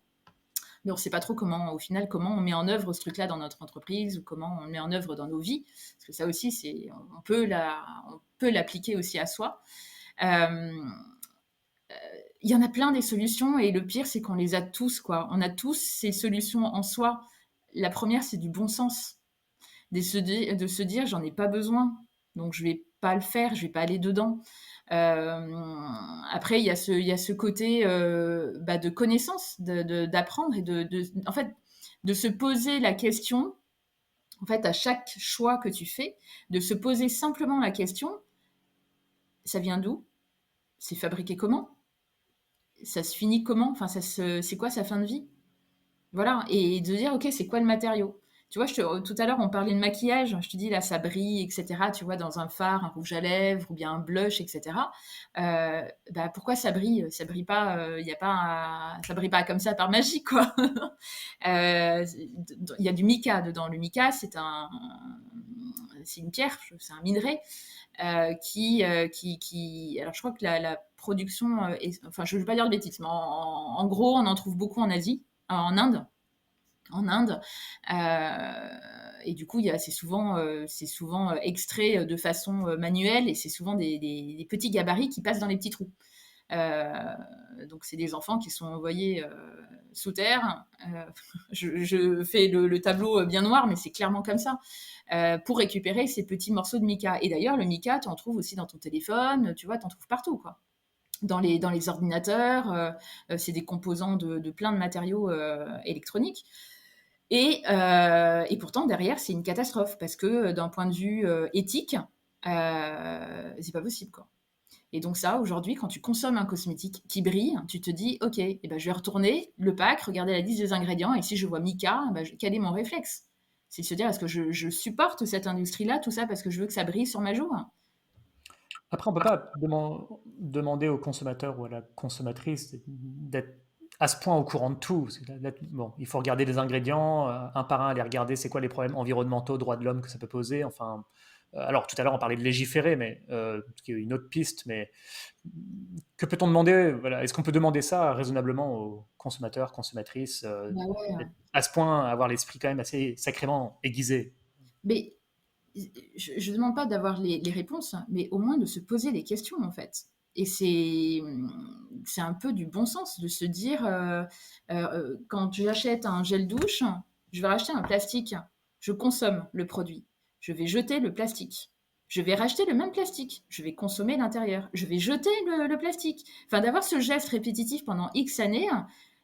Mais on ne sait pas trop comment, au final, comment on met en œuvre ce truc-là dans notre entreprise ou comment on le met en œuvre dans nos vies. Parce que ça aussi, on peut l'appliquer aussi à soi. Euh, il y en a plein des solutions et le pire, c'est qu'on les a tous, quoi. On a tous ces solutions en soi. La première, c'est du bon sens. De se dire, j'en ai pas besoin, donc je vais pas le faire, je vais pas aller dedans. Après, il y a ce côté bah, de connaissance, d'apprendre et en fait, de se poser la question, en fait, à chaque choix que tu fais, de se poser simplement la question, ça vient d'où? C'est fabriqué comment? Ça se finit comment? Enfin, c'est quoi sa fin de vie? Voilà, et de dire, ok, c'est quoi le matériau? Tu vois, tout à l'heure, on parlait de maquillage. Je te dis, là, ça brille, etc. Tu vois, dans un fard, un rouge à lèvres ou bien un blush, etc. Bah, pourquoi ça brille? Ça brille pas, y a pas ça brille pas comme ça par magie, quoi. Il y a du mica dedans. Le mica, c'est une pierre, c'est un minerai alors je crois que la production, enfin je ne veux pas dire de bêtises, mais en gros on en trouve beaucoup en Asie, en Inde. En Inde. Et du coup, c'est souvent extrait de façon manuelle et c'est souvent des petits gabarits qui passent dans les petits trous. Donc, c'est des enfants qui sont envoyés sous terre. Je fais le tableau bien noir, mais c'est clairement comme ça. Pour récupérer ces petits morceaux de mica. Et d'ailleurs, le mica, tu en trouves aussi dans ton téléphone, tu vois, tu en trouves partout, quoi. Dans les ordinateurs, c'est des composants de plein de matériaux électroniques. Et pourtant, derrière, c'est une catastrophe parce que d'un point de vue éthique, c'est pas possible, quoi. Et donc ça, aujourd'hui, quand tu consommes un cosmétique qui brille, tu te dis, ok, eh ben, je vais retourner le pack, regarder la liste des ingrédients, et si je vois mica, eh ben, quel est mon réflexe? C'est de se dire, est-ce que je supporte cette industrie-là, tout ça, parce que je veux que ça brille sur ma joue? Après, on ne peut pas demander au consommateur ou à la consommatrice d'être à ce point au courant de tout. Parce que bon, il faut regarder les ingrédients, un par un, aller regarder c'est quoi les problèmes environnementaux, droits de l'homme que ça peut poser. Enfin, alors tout à l'heure on parlait de légiférer, mais qui est une autre piste. Mais que peut-on demander? Voilà, est-ce qu'on peut demander ça raisonnablement aux consommateurs, consommatrices, Bah ouais. à ce point avoir l'esprit quand même assez sacrément aiguisé? Mais je ne demande pas d'avoir les réponses, mais au moins de se poser des questions, en fait. Et c'est un peu du bon sens de se dire, quand j'achète un gel douche, je vais racheter un plastique, je consomme le produit, je vais jeter le plastique. Je vais racheter le même plastique, je vais consommer l'intérieur, je vais jeter le plastique. Enfin, d'avoir ce geste répétitif pendant X années,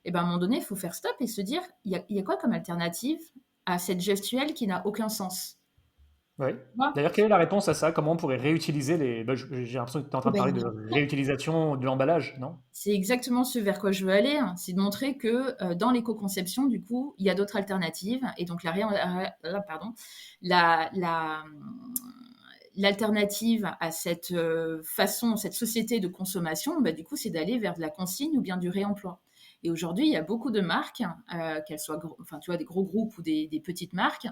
et ben, à un moment donné, il faut faire stop et se dire, il y a quoi comme alternative à cette gestuelle qui n'a aucun sens? Oui. Tu vois. D'ailleurs, quelle est la réponse à ça? Comment on pourrait réutiliser les... bah, j'ai l'impression que tu es en train Eh de ben, parler il de y en a plein. réutilisation de l'emballage, non? C'est exactement ce vers quoi je veux aller, hein. C'est de montrer que dans l'éco-conception, du coup, il y a d'autres alternatives. Et donc, pardon, la, la, l'alternative à cette façon, cette société de consommation, bah, du coup, c'est d'aller vers de la consigne ou bien du réemploi. Et aujourd'hui, il y a beaucoup de marques, qu'elles soient enfin, tu vois, des gros groupes ou des petites marques,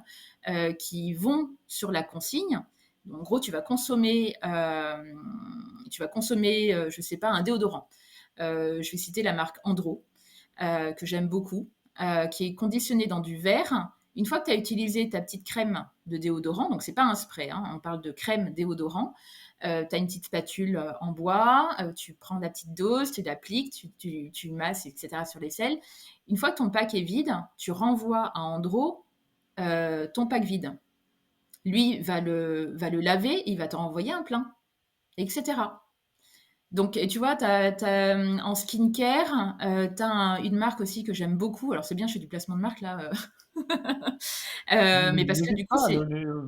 qui vont sur la consigne. En gros, tu vas consommer, je sais pas, un déodorant. Je vais citer la marque Andro, que j'aime beaucoup, qui est conditionné dans du verre. Une fois que tu as utilisé ta petite crème de déodorant, donc c'est pas un spray, hein, on parle de crème déodorant, tu as une petite spatule en bois, tu prends la petite dose, tu l'appliques, tu masses, etc. sur les selles. Une fois que ton pack est vide, tu renvoies à Andro ton pack vide. Lui va le laver, il va te renvoyer un plein, etc. Donc, et tu vois, en skincare, tu as une marque aussi que j'aime beaucoup. Alors, c'est bien, je fais du placement de marque là. Mais parce que N'hésite du coup, pas, c'est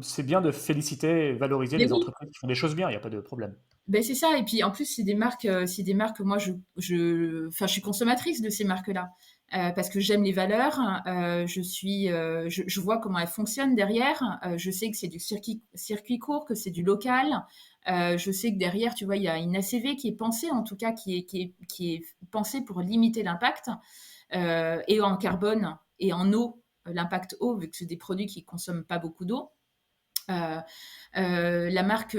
c'est bien de féliciter et valoriser mais les oui, entreprises qui font des choses bien, il y a pas de problème. ben c'est ça. Et puis en plus, c'est des marques que moi, enfin, je suis consommatrice de ces marques-là. Parce que j'aime les valeurs, je vois comment elles fonctionnent derrière. Je sais que c'est du circuit court, que c'est du local. Je sais que derrière, tu vois, il y a une ACV qui est pensée, en tout cas, qui est pensée pour limiter l'impact, et en carbone et en eau, l'impact eau, vu que c'est des produits qui consomment pas beaucoup d'eau. Euh, la marque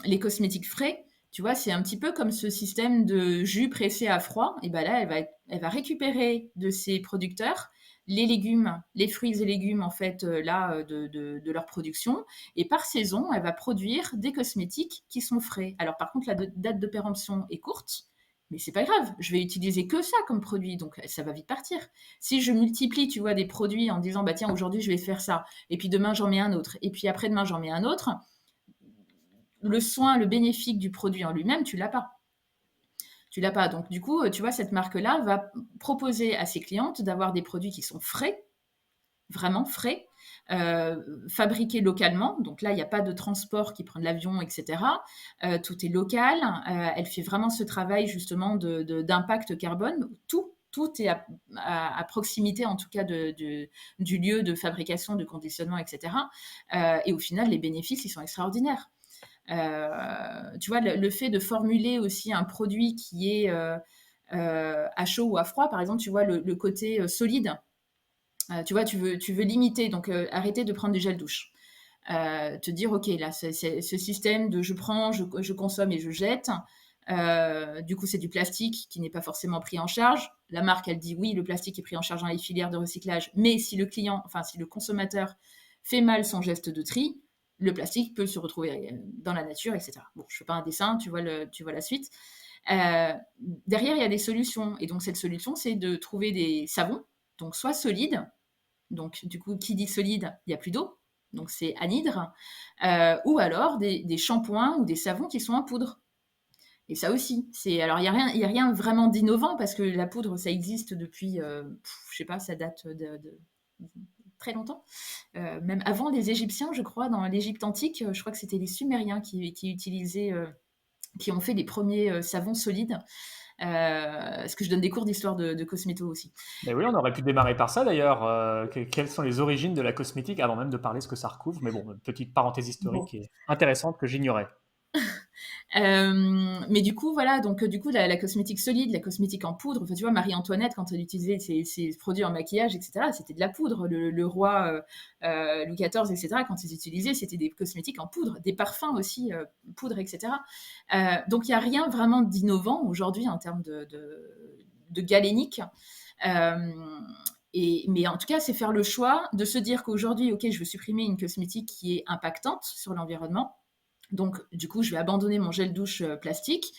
Les Cosmétiques Frais, tu vois, c'est un petit peu comme ce système de jus pressé à froid. Et ben là, elle va récupérer de ses producteurs les légumes, les fruits et légumes en fait là de leur production. Et par saison, elle va produire des cosmétiques qui sont frais. Alors par contre, date de péremption est courte. Mais c'est pas grave, je vais utiliser que ça comme produit, donc ça va vite partir. Si je multiplie, tu vois, des produits en disant, bah tiens, aujourd'hui je vais faire ça, et puis demain j'en mets un autre, et puis après-demain j'en mets un autre, le soin, le bénéfice du produit en lui-même, tu l'as pas. Tu l'as pas. Donc du coup, tu vois, cette marque-là va proposer à ses clientes d'avoir des produits qui sont frais, vraiment frais, fabriqués localement. Donc là, il n'y a pas de transport qui prend de l'avion, etc. Tout est local. Elle fait vraiment ce travail justement d'impact carbone. Tout est à proximité, en tout cas, du lieu de fabrication, de conditionnement, etc. Et au final, les bénéfices, ils sont extraordinaires. Tu vois, le fait de formuler aussi un produit qui est à chaud ou à froid, par exemple, tu vois, le côté solide. Tu vois, tu veux limiter, donc arrêter de prendre du gel douche. Te dire, OK, là, c'est ce système de je prends, je consomme et je jette. Du coup, c'est du plastique qui n'est pas forcément pris en charge. La marque, elle dit oui, le plastique est pris en charge dans les filières de recyclage, mais si le client, enfin, si le consommateur fait mal son geste de tri, le plastique peut se retrouver dans la nature, etc. Bon, je fais pas un dessin, tu vois la suite. Derrière, il y a des solutions. Et donc, cette solution, c'est de trouver des savons, donc soit solides, donc, du coup, qui dit solide, il n'y a plus d'eau. Donc, c'est anhydre. Ou alors des shampoings ou des savons qui sont en poudre. Et ça aussi, alors il y a rien vraiment d'innovant parce que la poudre, ça existe depuis, je sais pas, ça date de très longtemps. Même avant les Égyptiens, je crois, dans l'Égypte antique, je crois que c'était les Sumériens qui utilisaient, qui ont fait les premiers savons solides. Parce que je donne des cours d'histoire de cosméto aussi. Mais oui, on aurait pu démarrer par ça d'ailleurs. Quelles sont les origines de la cosmétique avant même de parler ce que ça recouvre? Mais bon, une petite parenthèse historique Bon. qui est intéressante que j'ignorais. Mais du coup, voilà, donc du coup, la cosmétique solide, la cosmétique en poudre, enfin, tu vois, Marie-Antoinette, quand elle utilisait ses produits en maquillage, etc., c'était de la poudre. Le roi Louis XIV, etc., quand ils utilisaient, c'était des cosmétiques en poudre, des parfums aussi, poudre, etc. Donc, il n'y a rien vraiment d'innovant aujourd'hui en termes de galénique. Euh, mais en tout cas, c'est faire le choix de se dire qu'aujourd'hui, OK, je veux supprimer une cosmétique qui est impactante sur l'environnement, donc, du coup, je vais abandonner mon gel douche plastique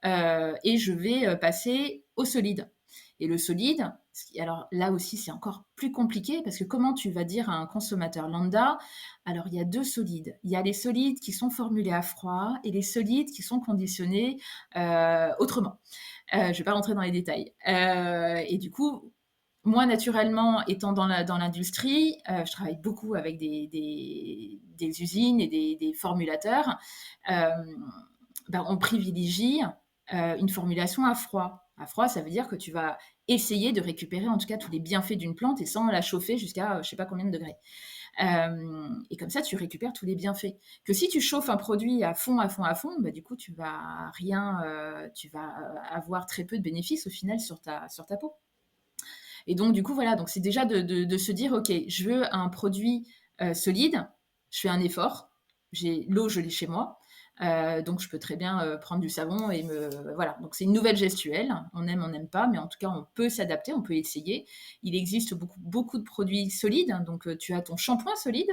et je vais passer au solide. Et le solide, alors là aussi, c'est encore plus compliqué parce que comment tu vas dire à un consommateur lambda, alors il y a deux solides. Il y a les solides qui sont formulés à froid et les solides qui sont conditionnés autrement. Je ne vais pas rentrer dans les détails. Et du coup, moi, naturellement, étant dans l'industrie, je travaille beaucoup avec des usines et des formulateurs. Euh, ben, on privilégie une formulation à froid. À froid, ça veut dire que tu vas essayer de récupérer en tout cas tous les bienfaits d'une plante et sans la chauffer jusqu'à je sais pas combien de degrés. Et comme ça, tu récupères tous les bienfaits. Que si tu chauffes un produit à fond, à fond, à fond, bah, du coup, tu vas avoir très peu de bénéfices au final sur ta peau. Et donc, du coup, voilà, donc c'est déjà de se dire, OK, je veux un produit solide, je fais un effort, j'ai l'eau, je l'ai chez moi, donc je peux très bien prendre du savon et voilà. Donc c'est une nouvelle gestuelle, on n'aime pas, mais en tout cas, on peut s'adapter, on peut essayer. Il existe beaucoup de produits solides, donc tu as ton shampoing solide,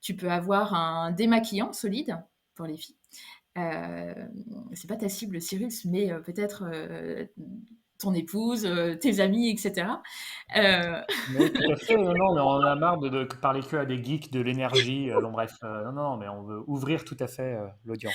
tu peux avoir un démaquillant solide pour les filles. Euh, c'est pas ta cible, Cyrus, mais peut-être ton épouse, tes amis, etc. Euh, Oui, tout à fait. Non, non, mais on a marre de parler que à des geeks de l'énergie. Bon, bref, non, non, mais on veut ouvrir tout à fait l'audience.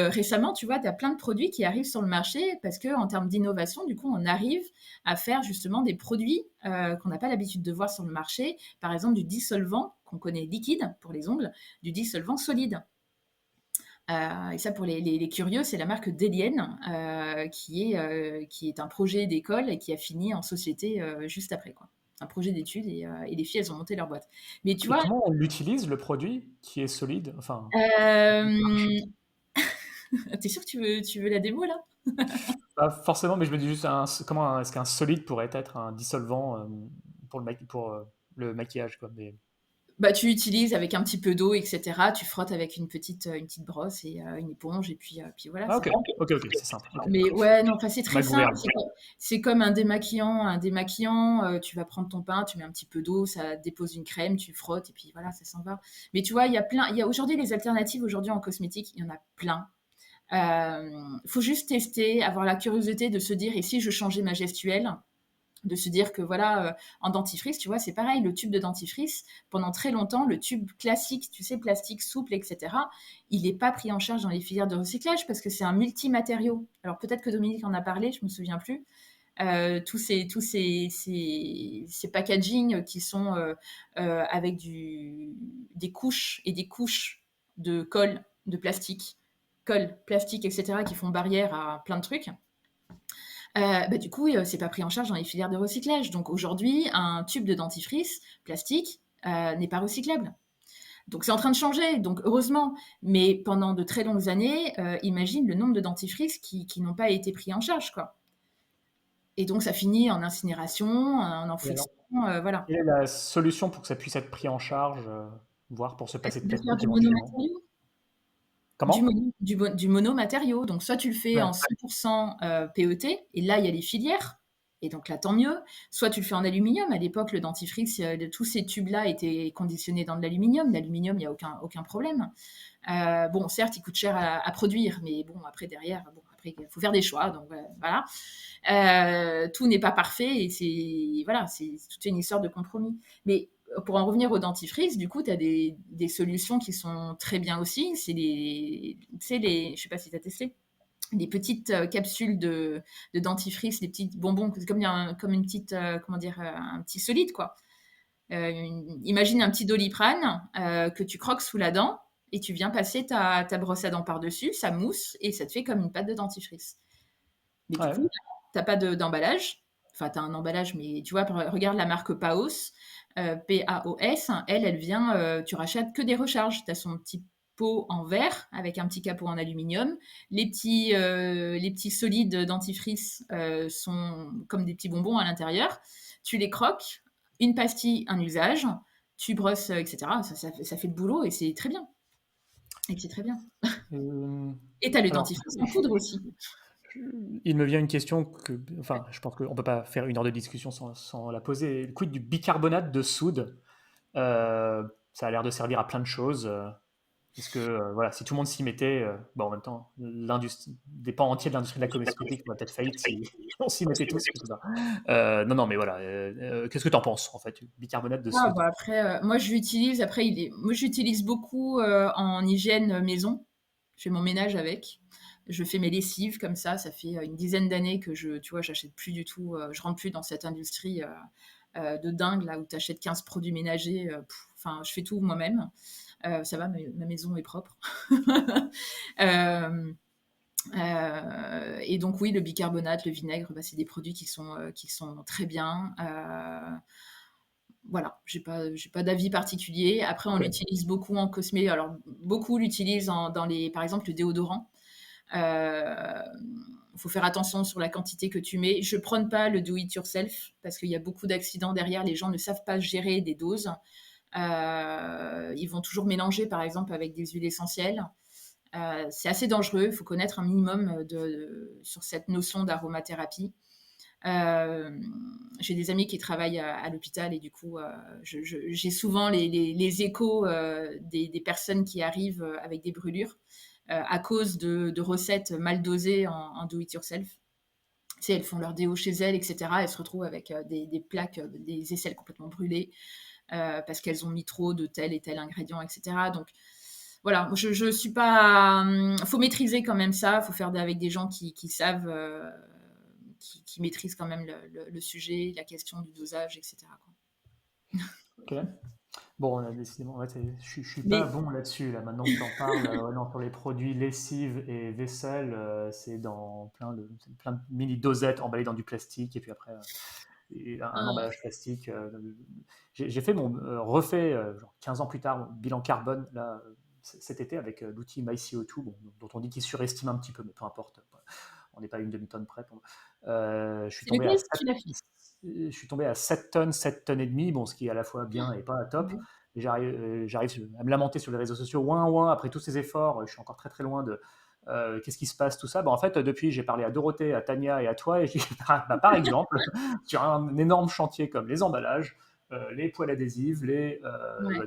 Récemment, tu vois, tu as plein de produits qui arrivent sur le marché parce qu'en termes d'innovation, du coup, on arrive à faire justement des produits qu'on n'a pas l'habitude de voir sur le marché. Par exemple, du dissolvant qu'on connaît liquide pour les ongles, du dissolvant solide. Et ça, pour les curieux, c'est la marque Delienne, qui est un projet d'école et qui a fini en société juste après, quoi. Un projet d'études et les filles, elles ont monté leur boîte. Mais tu Et vois, comment on l'utilise, le produit qui est solide? Enfin, euh, t'es sûr que tu veux la démo là? pas forcément, mais je me dis juste, est-ce qu'un solide pourrait être un dissolvant pour le maquillage, quoi. Mais... Bah, tu utilises avec un petit peu d'eau, etc. Tu frottes avec une petite brosse et une éponge, et puis voilà, Ah, c'est ok, bon. ok, ok, c'est simple. Ok. Mais ouais, non, enfin, c'est très Ma simple. gouverne. C'est comme un démaquillant. Un démaquillant, tu vas prendre ton pain, tu mets un petit peu d'eau, ça dépose une crème, tu frottes, et puis voilà, ça s'en va. Mais tu vois, il y a aujourd'hui les alternatives aujourd'hui en cosmétique, il y en a plein. Faut juste tester, avoir la curiosité de se dire, et si je changeais ma gestuelle? De se dire que voilà, en dentifrice, tu vois, c'est pareil, le tube de dentifrice, pendant très longtemps, le tube classique, tu sais, plastique souple, etc., il n'est pas pris en charge dans les filières de recyclage parce que c'est un multimatériau. Alors peut-être que Dominique en a parlé, je me souviens plus. Tous ces packaging qui sont avec des couches et des couches de colle, plastique, etc., qui font barrière à plein de trucs. Bah, du coup, c'est pas pris en charge dans les filières de recyclage. Donc aujourd'hui, un tube de dentifrice plastique n'est pas recyclable. Donc c'est en train de changer, donc heureusement. Mais pendant de très longues années, imagine le nombre de dentifrices qui n'ont pas été pris en charge, quoi. Et donc ça finit en incinération, en Et alors, enfouissement, voilà. quelle est la solution pour que ça puisse être pris en charge, voire pour se passer de De faire plastique du éventuellement? monomatériau. Comment? Du monomatériau. Donc, soit tu le fais Ouais. en 100% PET, et là, il y a les filières, et donc là, tant mieux. Soit tu le fais en aluminium. À l'époque, le dentifrice, tous ces tubes-là étaient conditionnés dans de l'aluminium. L'aluminium, il n'y a aucun problème. Bon, certes, il coûte cher à produire, mais bon, après, derrière, bon, après, il faut faire des choix. Donc, voilà. Tout n'est pas parfait, et c'est toute une histoire de compromis. Mais pour en revenir au dentifrice, du coup, tu as des solutions qui sont très bien aussi. Je sais pas si tu as testé, les petites capsules de dentifrice, les petits bonbons, c'est comme une petite, comment dire, un petit solide, quoi. Imagine un petit Doliprane que tu croques sous la dent, et tu viens passer ta brosse à dents par-dessus, ça mousse, et ça te fait comme une pâte de dentifrice. Mais du Ouais. coup, t'as pas d'emballage. Enfin, tu as un emballage, mais tu vois, regarde la marque Paos, Paos, elle vient, tu rachètes que des recharges. Tu as son petit pot en verre avec un petit capot en aluminium. Les petits solides dentifrice sont comme des petits bonbons à l'intérieur. Tu les croques, une pastille, un usage, tu brosses, etc. Ça fait le boulot, et c'est très bien. Et c'est très bien. Euh, Et tu as le alors, dentifrice en poudre aussi. il me vient une question enfin, je pense qu'on peut pas faire une heure de discussion sans la poser. Quid du bicarbonate de soude? Ça a l'air de servir à plein de choses. Est-ce que, voilà, si tout le monde s'y mettait, bon, en même temps, des pans entiers de l'industrie de la cosmétique pourraient peut-être faillite si on s'y mettait tous, je sais pas. Non, non, mais voilà. Qu'est-ce que tu en penses, en fait, bicarbonate de Ah, soude? bah après, moi je l'utilise. Après, moi j'utilise beaucoup en hygiène maison. Je fais mon ménage avec. Je fais mes lessives comme ça. Ça fait une dizaine d'années que tu vois, j'achète plus du tout. Je rentre plus dans cette industrie de dingue là où tu achètes 15 produits ménagers. Enfin, je fais tout moi-même. Ça va, ma maison est propre. Euh, et donc oui, le bicarbonate, le vinaigre, bah, c'est des produits qui sont très bien. Voilà, j'ai pas d'avis particulier. Après, on Ok. l'utilise beaucoup en cosmé. Alors, beaucoup l'utilisent par exemple, le déodorant. Il faut faire attention sur la quantité que tu mets. Je prône pas le do it yourself parce qu'il y a beaucoup d'accidents derrière. Les gens ne savent pas gérer des doses. Ils vont toujours mélanger, par exemple, avec des huiles essentielles. C'est assez dangereux. Il faut connaître un minimum sur cette notion d'aromathérapie. Euh, j'ai des amis qui travaillent à l'hôpital, et du coup, j'ai souvent les échos des personnes qui arrivent avec des brûlures à cause de recettes mal dosées en do-it-yourself. Tu sais, elles font leur déo chez elles, etc. Elles se retrouvent avec des plaques, des aisselles complètement brûlées parce qu'elles ont mis trop de tel et tel ingrédient, etc. Donc, voilà, je suis pas. Faut maîtriser quand même ça. Faut faire avec des gens qui savent, qui maîtrisent quand même le sujet, la question du dosage, etc., quoi. Ok. Bon, on a décidément, ouais, je suis pas Mais bon là-dessus, là, maintenant que tu en parles. Ouais, non, pour les produits lessive et vaisselle, c'est dans c'est plein de mini dosettes emballées dans du plastique, et puis après, et un euh, emballage plastique. J'ai fait refait, genre 15 ans plus tard, mon bilan carbone, là, cet été, avec l'outil MyCO2, bon, dont on dit qu'il surestime un petit peu, mais peu importe. On n'est pas à une demi-tonne près. Je suis c'est tombé à lequel 7, tu l'as fait? je suis tombé à 7 tonnes, 7 tonnes et demie, bon, ce qui est à la fois bien et pas top. Ouais. Et j'arrive à me lamenter sur les réseaux sociaux, ouin, ouin, après tous ces efforts, je suis encore très très loin de qu'est-ce qui se passe, tout ça. En fait, depuis, j'ai parlé à Dorothée, à Tania et à toi, et j'ai dit, par exemple, sur un énorme chantier comme les emballages, les poêles adhésives, Ouais.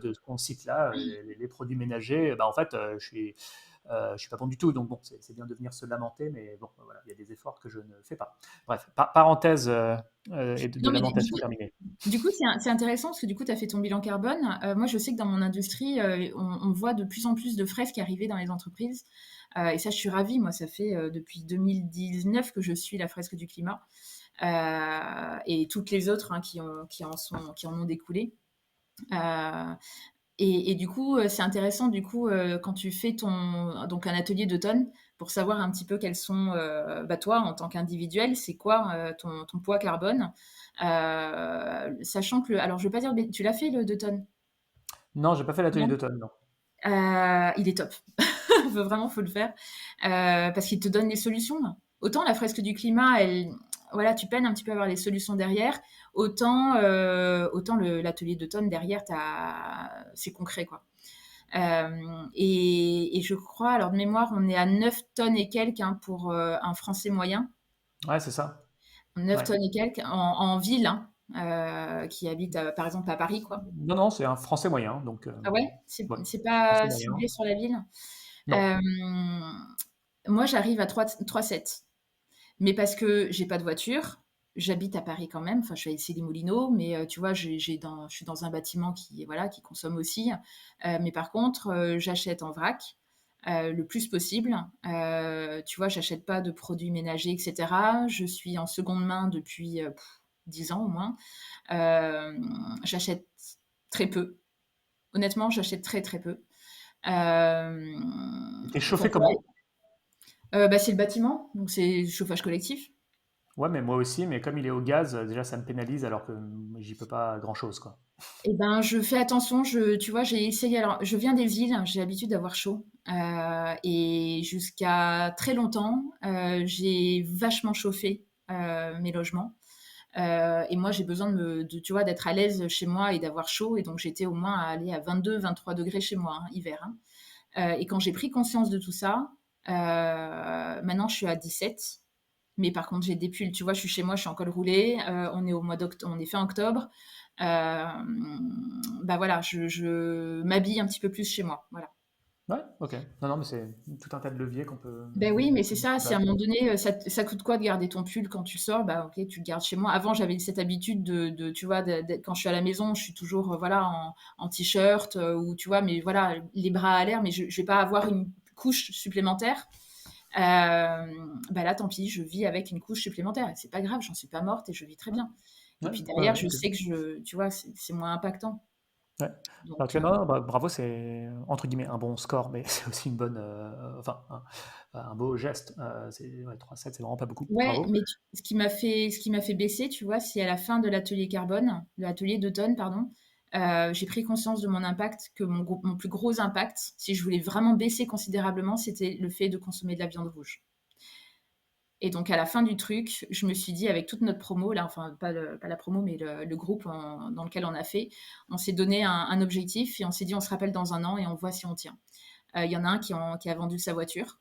de ce qu'on cite là, les produits ménagers, en fait, je suis pas bon du tout, donc bon, c'est bien de venir se lamenter, mais bon, voilà, il y a des efforts que je ne fais pas. Bref, parenthèse et de Non, mais du lamentation coup, terminée. c'est intéressant parce que du coup, tu as fait ton bilan carbone. Moi, je sais que dans mon industrie, on voit de plus en plus de fresques arriver dans les entreprises. Et ça, je suis ravie. Moi, ça fait depuis 2019 que je suis la fresque du climat. Et toutes les autres, hein, qui en ont découlé. Euh, et du coup, c'est intéressant du coup quand tu fais donc un atelier d'automne pour savoir un petit peu quels sont, bah, toi en tant qu'individuel, c'est quoi ton poids carbone. Sachant que alors je veux pas dire, mais tu l'as fait le d'automne? Non, j'ai pas fait l'atelier Non. d'automne, non. Il est top. Vraiment, faut le faire parce qu'il te donne les solutions. Autant la fresque du climat, voilà, tu peines un petit peu à avoir les solutions derrière. Autant l'atelier d'automne derrière, c'est concret, quoi. Et je crois, alors de mémoire, on est à 9 tonnes et quelques, hein, pour un Français moyen. Ouais, c'est ça. 9 Ouais. tonnes et quelques en ville, hein, qui habite par exemple à Paris, quoi. Non, non, c'est un français moyen, donc Ah ouais, c'est ouais, c'est français pas moyen. ciblé sur la ville. Non. Euh, Moi, j'arrive à 3,7. Mais parce que j'ai pas de voiture, j'habite à Paris quand même. Enfin, je suis à Issy-les-Moulineaux, mais tu vois, je suis dans un bâtiment qui, voilà, qui consomme aussi. Mais par contre, j'achète en vrac le plus possible. Tu vois, j'achète pas de produits ménagers, etc. Je suis en seconde main depuis 10 ans au moins. Euh, J'achète très peu. Honnêtement, j'achète très très peu. Euh, T'es chauffé Pourquoi? comment? Bah, c'est le bâtiment, donc c'est chauffage collectif. Ouais, mais moi aussi, mais comme il est au gaz, déjà ça me pénalise alors que j'y peux pas grand-chose, quoi. Eh ben, je fais attention. Tu vois, j'ai essayé. Alors, je viens des îles, j'ai l'habitude d'avoir chaud. Et jusqu'à très longtemps, j'ai vachement chauffé mes logements. Et moi, j'ai besoin tu vois, d'être à l'aise chez moi et d'avoir chaud. Et donc, j'étais au moins à aller à 22, 23 degrés chez moi, hein, hiver, hein. Et quand j'ai pris conscience de tout ça, maintenant, je suis à 17. Mais par contre, j'ai des pulls. Tu vois, je suis chez moi, je suis en col roulé. On est au mois d'octobre, on est fin octobre. Euh, Bah voilà, je m'habille un petit peu plus chez moi. Voilà. Ouais, ok. Non, non, mais c'est tout un tas de leviers Ben oui, mais c'est qu'on met ça. en Si à un place. moment donné, ça coûte quoi de garder ton pull quand tu sors? Bah ok, tu le gardes chez moi. Avant, j'avais cette habitude tu vois, quand je suis à la maison, je suis toujours voilà en t-shirt ou tu vois, mais voilà, les bras à l'air, mais je vais pas avoir une couche supplémentaire. Bah là, tant pis, je vis avec une couche supplémentaire. Et c'est pas grave, j'en suis pas morte et je vis très bien. Et Ouais, puis ouais, derrière, ouais, je ok. sais que tu vois, c'est moins impactant. Ouais. Alors, Donc, tu vois, non, bravo, c'est entre guillemets un bon score, mais c'est aussi une bonne, enfin, un beau geste. Ouais, 3,7, c'est vraiment pas beaucoup. ouais, Bravo. mais ce qui m'a fait baisser, tu vois, c'est à la fin de l'atelier carbone, de l'atelier d'automne, pardon, j'ai pris conscience de mon impact, que mon plus gros impact, si je voulais vraiment baisser considérablement, c'était le fait de consommer de la viande rouge. Et donc à la fin du truc, je me suis dit avec toute notre promo, là, enfin pas la promo, mais le groupe dans lequel on a fait, on s'est donné un objectif et on s'est dit on se rappelle dans un an et on voit si on tient. Il y en a un qui a vendu sa voiture,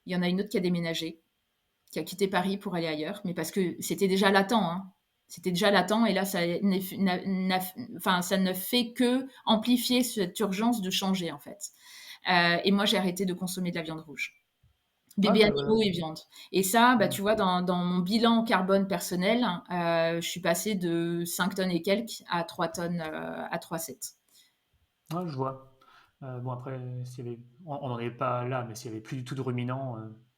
il y en a une autre qui a déménagé, qui a quitté Paris pour aller ailleurs, mais parce que c'était déjà latent, hein. C'était déjà latent et là, enfin, ça ne fait que amplifier cette urgence de changer, en fait. Et moi, j'ai arrêté de consommer de la viande rouge. Ah, Bébés animaux et viande. Et ça, bah, mm. tu vois, dans mon bilan carbone personnel, je suis passée de 5 tonnes et quelques à 3 tonnes, à 3,7. Ouais, je vois. Bon, après, on n'en est pas là, mais s'il y avait plus du tout de ruminants,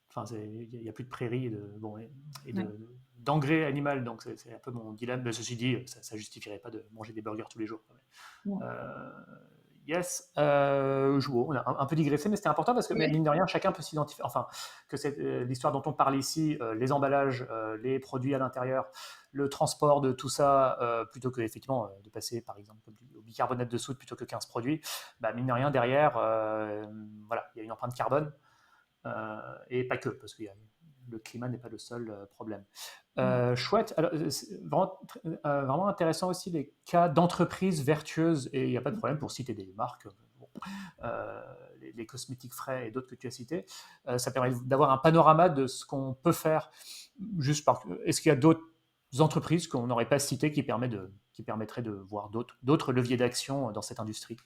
enfin, il y a plus de prairies bon, et Ouais. d'engrais animal, donc c'est un peu mon dilemme. Mais ceci dit, ça justifierait pas de manger des burgers tous les jours. Ouais. Euh, yes, on a un peu digressé, mais c'était important parce que, mais Ouais. mine de rien, chacun peut s'identifier. Enfin, que l'histoire dont on parle ici, les emballages, les produits à l'intérieur, le transport de tout ça, plutôt que effectivement de passer par exemple au bicarbonate de soude plutôt que 15 produits, bah, mine de rien, derrière, voilà, il y a une empreinte carbone, et pas que, parce que le climat n'est pas le seul problème. Ouais. Chouette. Alors, c'est vraiment intéressant aussi les cas d'entreprises vertueuses, et il n'y a pas de problème pour citer des marques, bon, les cosmétiques frais et d'autres que tu as cités. Ça permet d'avoir un panorama de ce qu'on peut faire. Est-ce qu'il y a d'autres entreprises qu'on n'aurait pas citées qui permettraient de voir d'autres leviers d'action dans cette industrie?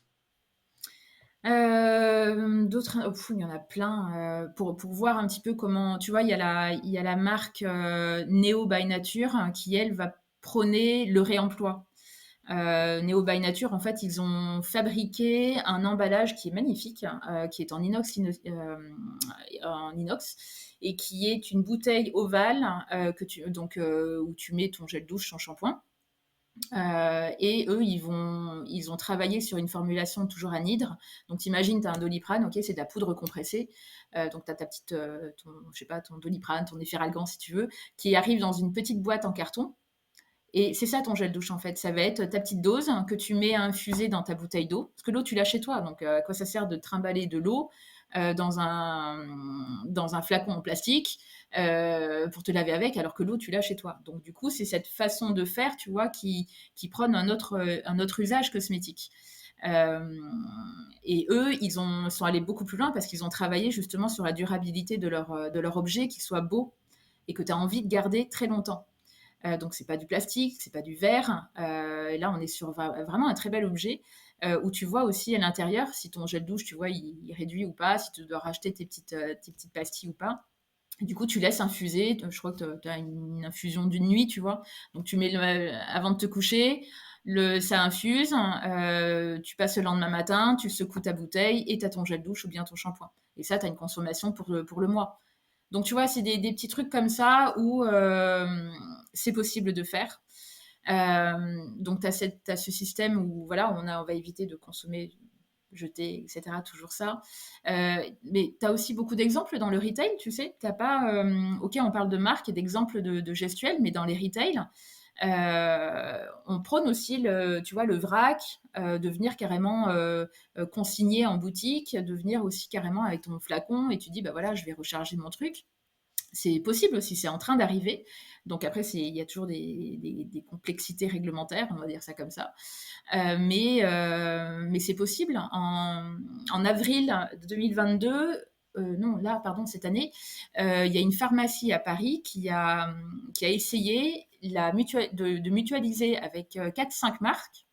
D'autres, il y en a plein. Pour voir un petit peu comment, tu vois, il y a la marque Neo by Nature qui, elle, va prôner le réemploi. Neo by Nature, en fait, ils ont fabriqué un emballage qui est magnifique, qui est en inox, et qui est une bouteille ovale où tu mets ton gel douche, ton shampoing. Et eux, ils ont travaillé sur une formulation toujours anhydre. Donc, imagine, tu as un Doliprane, ok, c'est de la poudre compressée. Donc, tu as ta petite, je sais pas, ton Doliprane, ton Efferalgan, si tu veux, qui arrive dans une petite boîte en carton. Et c'est ça ton gel douche en fait. Ça va être ta petite dose que tu mets à infuser dans ta bouteille d'eau. Parce que l'eau, tu l'as chez toi. Donc, à quoi ça sert de trimballer de l'eau dans un flacon en plastique pour te laver avec, alors que l'eau, tu l'as chez toi. Donc, du coup, c'est cette façon de faire, tu vois, qui prône un autre usage cosmétique. Euh, et eux, sont allés beaucoup plus loin parce qu'ils ont travaillé justement sur la durabilité de leur objet, qu'il soit beau et que tu as envie de garder très longtemps. Donc c'est pas du plastique, c'est pas du verre. Et là, on est sur vraiment un très bel objet où tu vois aussi à l'intérieur si ton gel douche, tu vois, il réduit ou pas, si tu dois racheter tes petites pastilles ou pas. Et du coup, tu laisses infuser. Je crois que tu as une infusion d'une nuit, tu vois. Donc tu mets avant de te coucher, ça infuse. Tu passes le lendemain matin, tu secoues ta bouteille et tu as ton gel douche ou bien ton shampoing. Et ça, tu as une consommation pour le mois. Donc, tu vois, c'est des petits trucs comme ça où c'est possible de faire. Donc, tu as ce système où voilà, on va éviter de consommer, jeter, etc. Toujours ça. Mais tu as aussi beaucoup d'exemples dans le retail, tu sais. T'as pas, ok, on parle de marque et d'exemples de gestuels, mais dans les retails, on prône aussi tu vois, le vrac, de venir carrément consigner en boutique, de venir aussi carrément avec ton flacon et tu dis, bah voilà, je vais recharger mon truc. C'est possible aussi, c'est en train d'arriver. Donc après, il y a toujours des complexités réglementaires, on va dire ça comme ça. Mais c'est possible. En avril 2022, non, là, pardon, cette année, il y a une pharmacie à Paris qui a essayé de mutualiser avec 4-5 marques,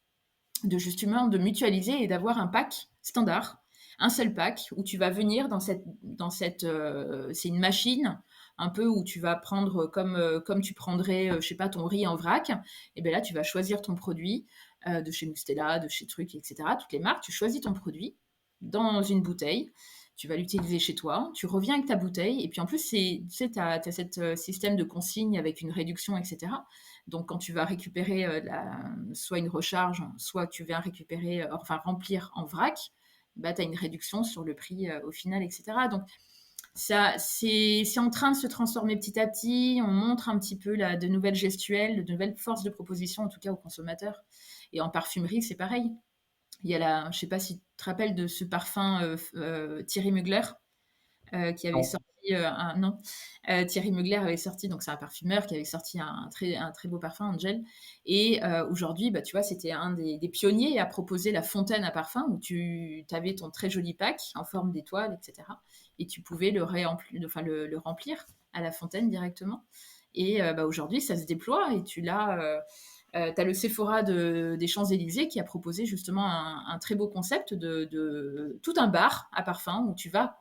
justement de mutualiser et d'avoir un pack standard, un seul pack où tu vas venir c'est une machine un peu où tu vas prendre comme tu prendrais, je sais pas, ton riz en vrac. Et bien là, tu vas choisir ton produit de chez Mustela, de chez Truc, etc. Toutes les marques, tu choisis ton produit dans une bouteille. Tu vas l'utiliser chez toi, tu reviens avec ta bouteille, et puis en plus, tu sais, tu as ce système de consigne avec une réduction, etc. Donc, quand tu vas récupérer soit une recharge, soit tu viens récupérer, enfin remplir en vrac, bah, tu as une réduction sur le prix au final, etc. Donc, ça, c'est en train de se transformer petit à petit. On montre un petit peu de nouvelles gestuelles, de nouvelles forces de proposition, en tout cas aux consommateurs. Et en parfumerie, c'est pareil. Il y a je sais pas si tu te rappelles de ce parfum Thierry Mugler qui avait Non. sorti non, Thierry Mugler avait sorti, donc c'est un parfumeur qui avait sorti un très beau parfum, Angel. Et aujourd'hui, bah, tu vois, c'était un des pionniers à proposer la fontaine à parfum où tu avais ton très joli pack en forme d'étoile, etc. Et tu pouvais le remplir à la fontaine directement. Et bah, aujourd'hui, ça se déploie et tu as le Sephora des Champs-Élysées qui a proposé justement un très beau concept de tout un bar à parfum où tu vas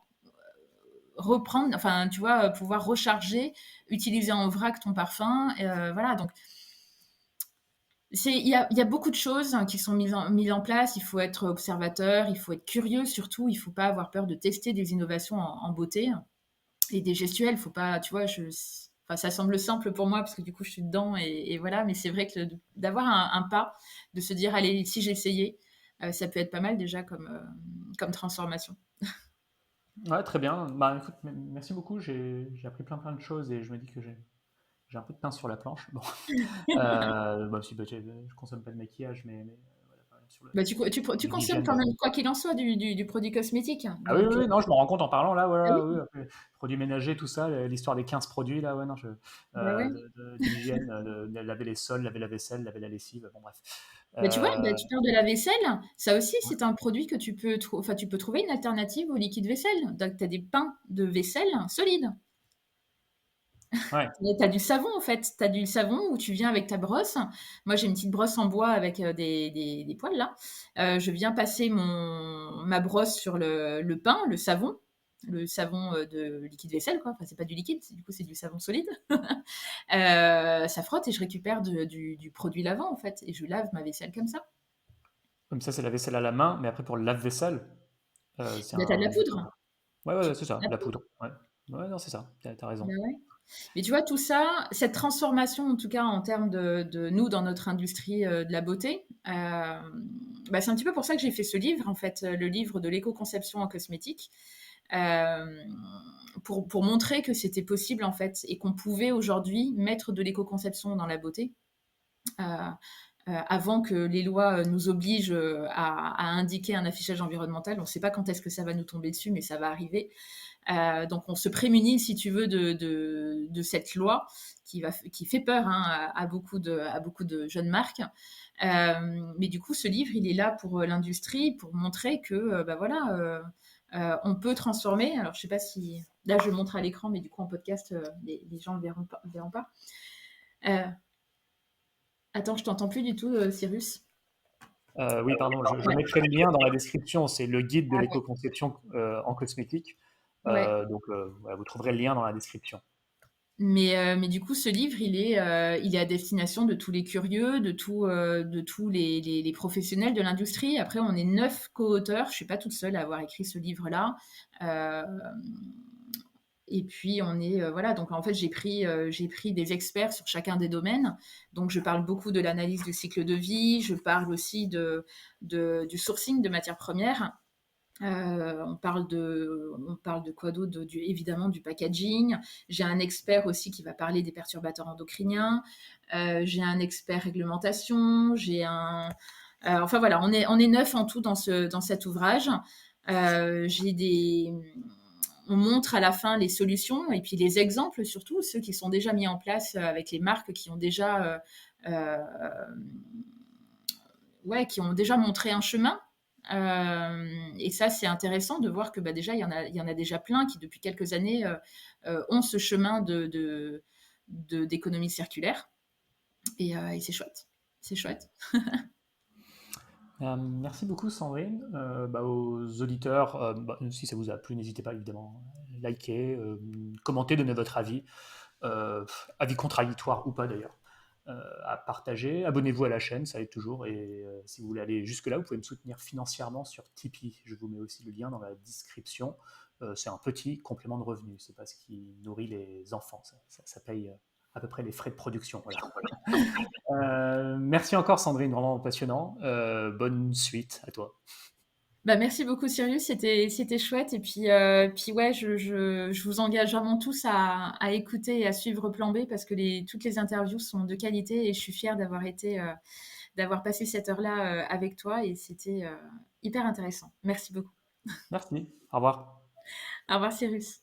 reprendre, enfin, tu vois, pouvoir recharger, utiliser en vrac ton parfum. Voilà, donc Il y a beaucoup de choses qui sont mises en place. Il faut être observateur, il faut être curieux surtout. Il ne faut pas avoir peur de tester des innovations en beauté et des gestuels. Faut pas, tu vois, enfin, ça semble simple pour moi parce que du coup je suis dedans et voilà. Mais c'est vrai que d'avoir un pas, de se dire allez, si j'ai essayé, ça peut être pas mal déjà comme transformation. Ouais, très bien. Bah, écoute, merci beaucoup. J'ai appris plein de choses et je me dis que j'ai un peu de pain sur la planche. Bon, bah, si, bah, je consomme pas de maquillage, mais voilà, par exemple, sur Bah, tu consommes l'hygiène. quand même, quoi qu'il en soit, du produit cosmétique. Ah oui, Donc, oui, oui, non, je me rends compte en parlant là, ah voilà, oui, oui, après, produits ménagers, tout ça, l'histoire des 15 produits là, ouais, non, bah ouais. de l'hygiène, de laver les sols, laver la vaisselle, laver la lessive, bon bref. Bah, tu vois, bah, Euh, tu parles de la vaisselle, ça aussi ouais, c'est un produit que enfin, tu peux trouver une alternative au liquide vaisselle. Donc, tu as des pains de vaisselle solides. ouais, Tu as du savon en fait, tu as du savon où tu viens avec ta brosse. Moi, j'ai une petite brosse en bois avec des poils là. Je viens passer ma brosse sur le pain, le savon de liquide vaisselle, quoi. Enfin, c'est pas du liquide, du coup, c'est du savon solide. Ça frotte et je récupère du produit lavant en fait. Et je lave ma vaisselle comme ça. comme ça c'est la vaisselle à la main, mais après pour le lave-vaisselle, c'est Bah, tu as de la un. poudre. Ouais, ouais, Tu ouais, c'est ça, la la poudre. poudre. Ouais, ouais, non, c'est ça, t'as raison. Bah ouais. Mais tu vois, tout ça, cette transformation, en tout cas en termes de nous dans notre industrie de la beauté, bah, c'est un petit peu pour ça que j'ai fait ce livre, en fait, le livre de l'éco-conception en cosmétique, euh, pour montrer que c'était possible, en fait, et qu'on pouvait aujourd'hui mettre de l'éco-conception dans la beauté. Euh, Avant que les lois nous obligent à indiquer un affichage environnemental. On ne sait pas quand est-ce que ça va nous tomber dessus, mais ça va arriver. Donc on se prémunit, si tu veux, de cette loi qui fait peur hein, à beaucoup de jeunes marques. Mais du coup, ce livre, il est là pour l'industrie, pour montrer que, bah voilà, on peut transformer. Alors, je sais pas si là, je le montre à l'écran, mais du coup, en podcast, les gens ne le verront pas. Euh, Attends, je t'entends plus du tout, Cyrus. Oui, pardon, je Ouais, mettrai le lien dans la description, c'est le guide de ah ouais. l'éco-conception en cosmétique. Ouais. Donc voilà, vous trouverez le lien dans la description. Mais du coup, ce livre, il est à destination de tous les curieux, de tous les professionnels de l'industrie. Après, on est 9 co-auteurs. Je suis pas toute seule à avoir écrit ce livre-là. Euh, et puis, voilà. Donc, en fait, j'ai pris des experts sur chacun des domaines. Donc, je parle beaucoup de l'analyse du cycle de vie. Je parle aussi du sourcing de matières premières. On parle de quoi d'autre? Évidemment du packaging. J'ai un expert aussi qui va parler des perturbateurs endocriniens. J'ai un expert réglementation. Enfin voilà, on est 9 en tout dans cet ouvrage. On montre à la fin les solutions et puis les exemples surtout, ceux qui sont déjà mis en place avec les marques qui ont déjà, ouais, qui ont déjà montré un chemin. Et ça, c'est intéressant de voir que bah, déjà, il y en a déjà plein qui, depuis quelques années, ont ce chemin d'économie circulaire. Et c'est chouette. C'est chouette. Merci beaucoup Sandrine. Bah, aux auditeurs, bah, si ça vous a plu, n'hésitez pas évidemment à liker, commenter, donner votre avis, avis contradictoire ou pas d'ailleurs, à partager. Abonnez-vous à la chaîne, ça aide toujours. Et si vous voulez aller jusque-là, vous pouvez me soutenir financièrement sur Tipeee. Je vous mets aussi le lien dans la description. C'est un petit complément de revenu. C'est pas ce qui nourrit les enfants. Ça paye à peu près les frais de production. Voilà. Merci encore Sandrine, vraiment passionnant. Bonne suite à toi. Bah, merci beaucoup, Sirius. C'était chouette. Et puis ouais, je vous engage vraiment tous à écouter et à suivre Plan B parce que toutes les interviews sont de qualité et je suis fière d'avoir passé cette heure-là avec toi et c'était hyper intéressant. Merci beaucoup. Merci, au revoir. Au revoir, Cyrus.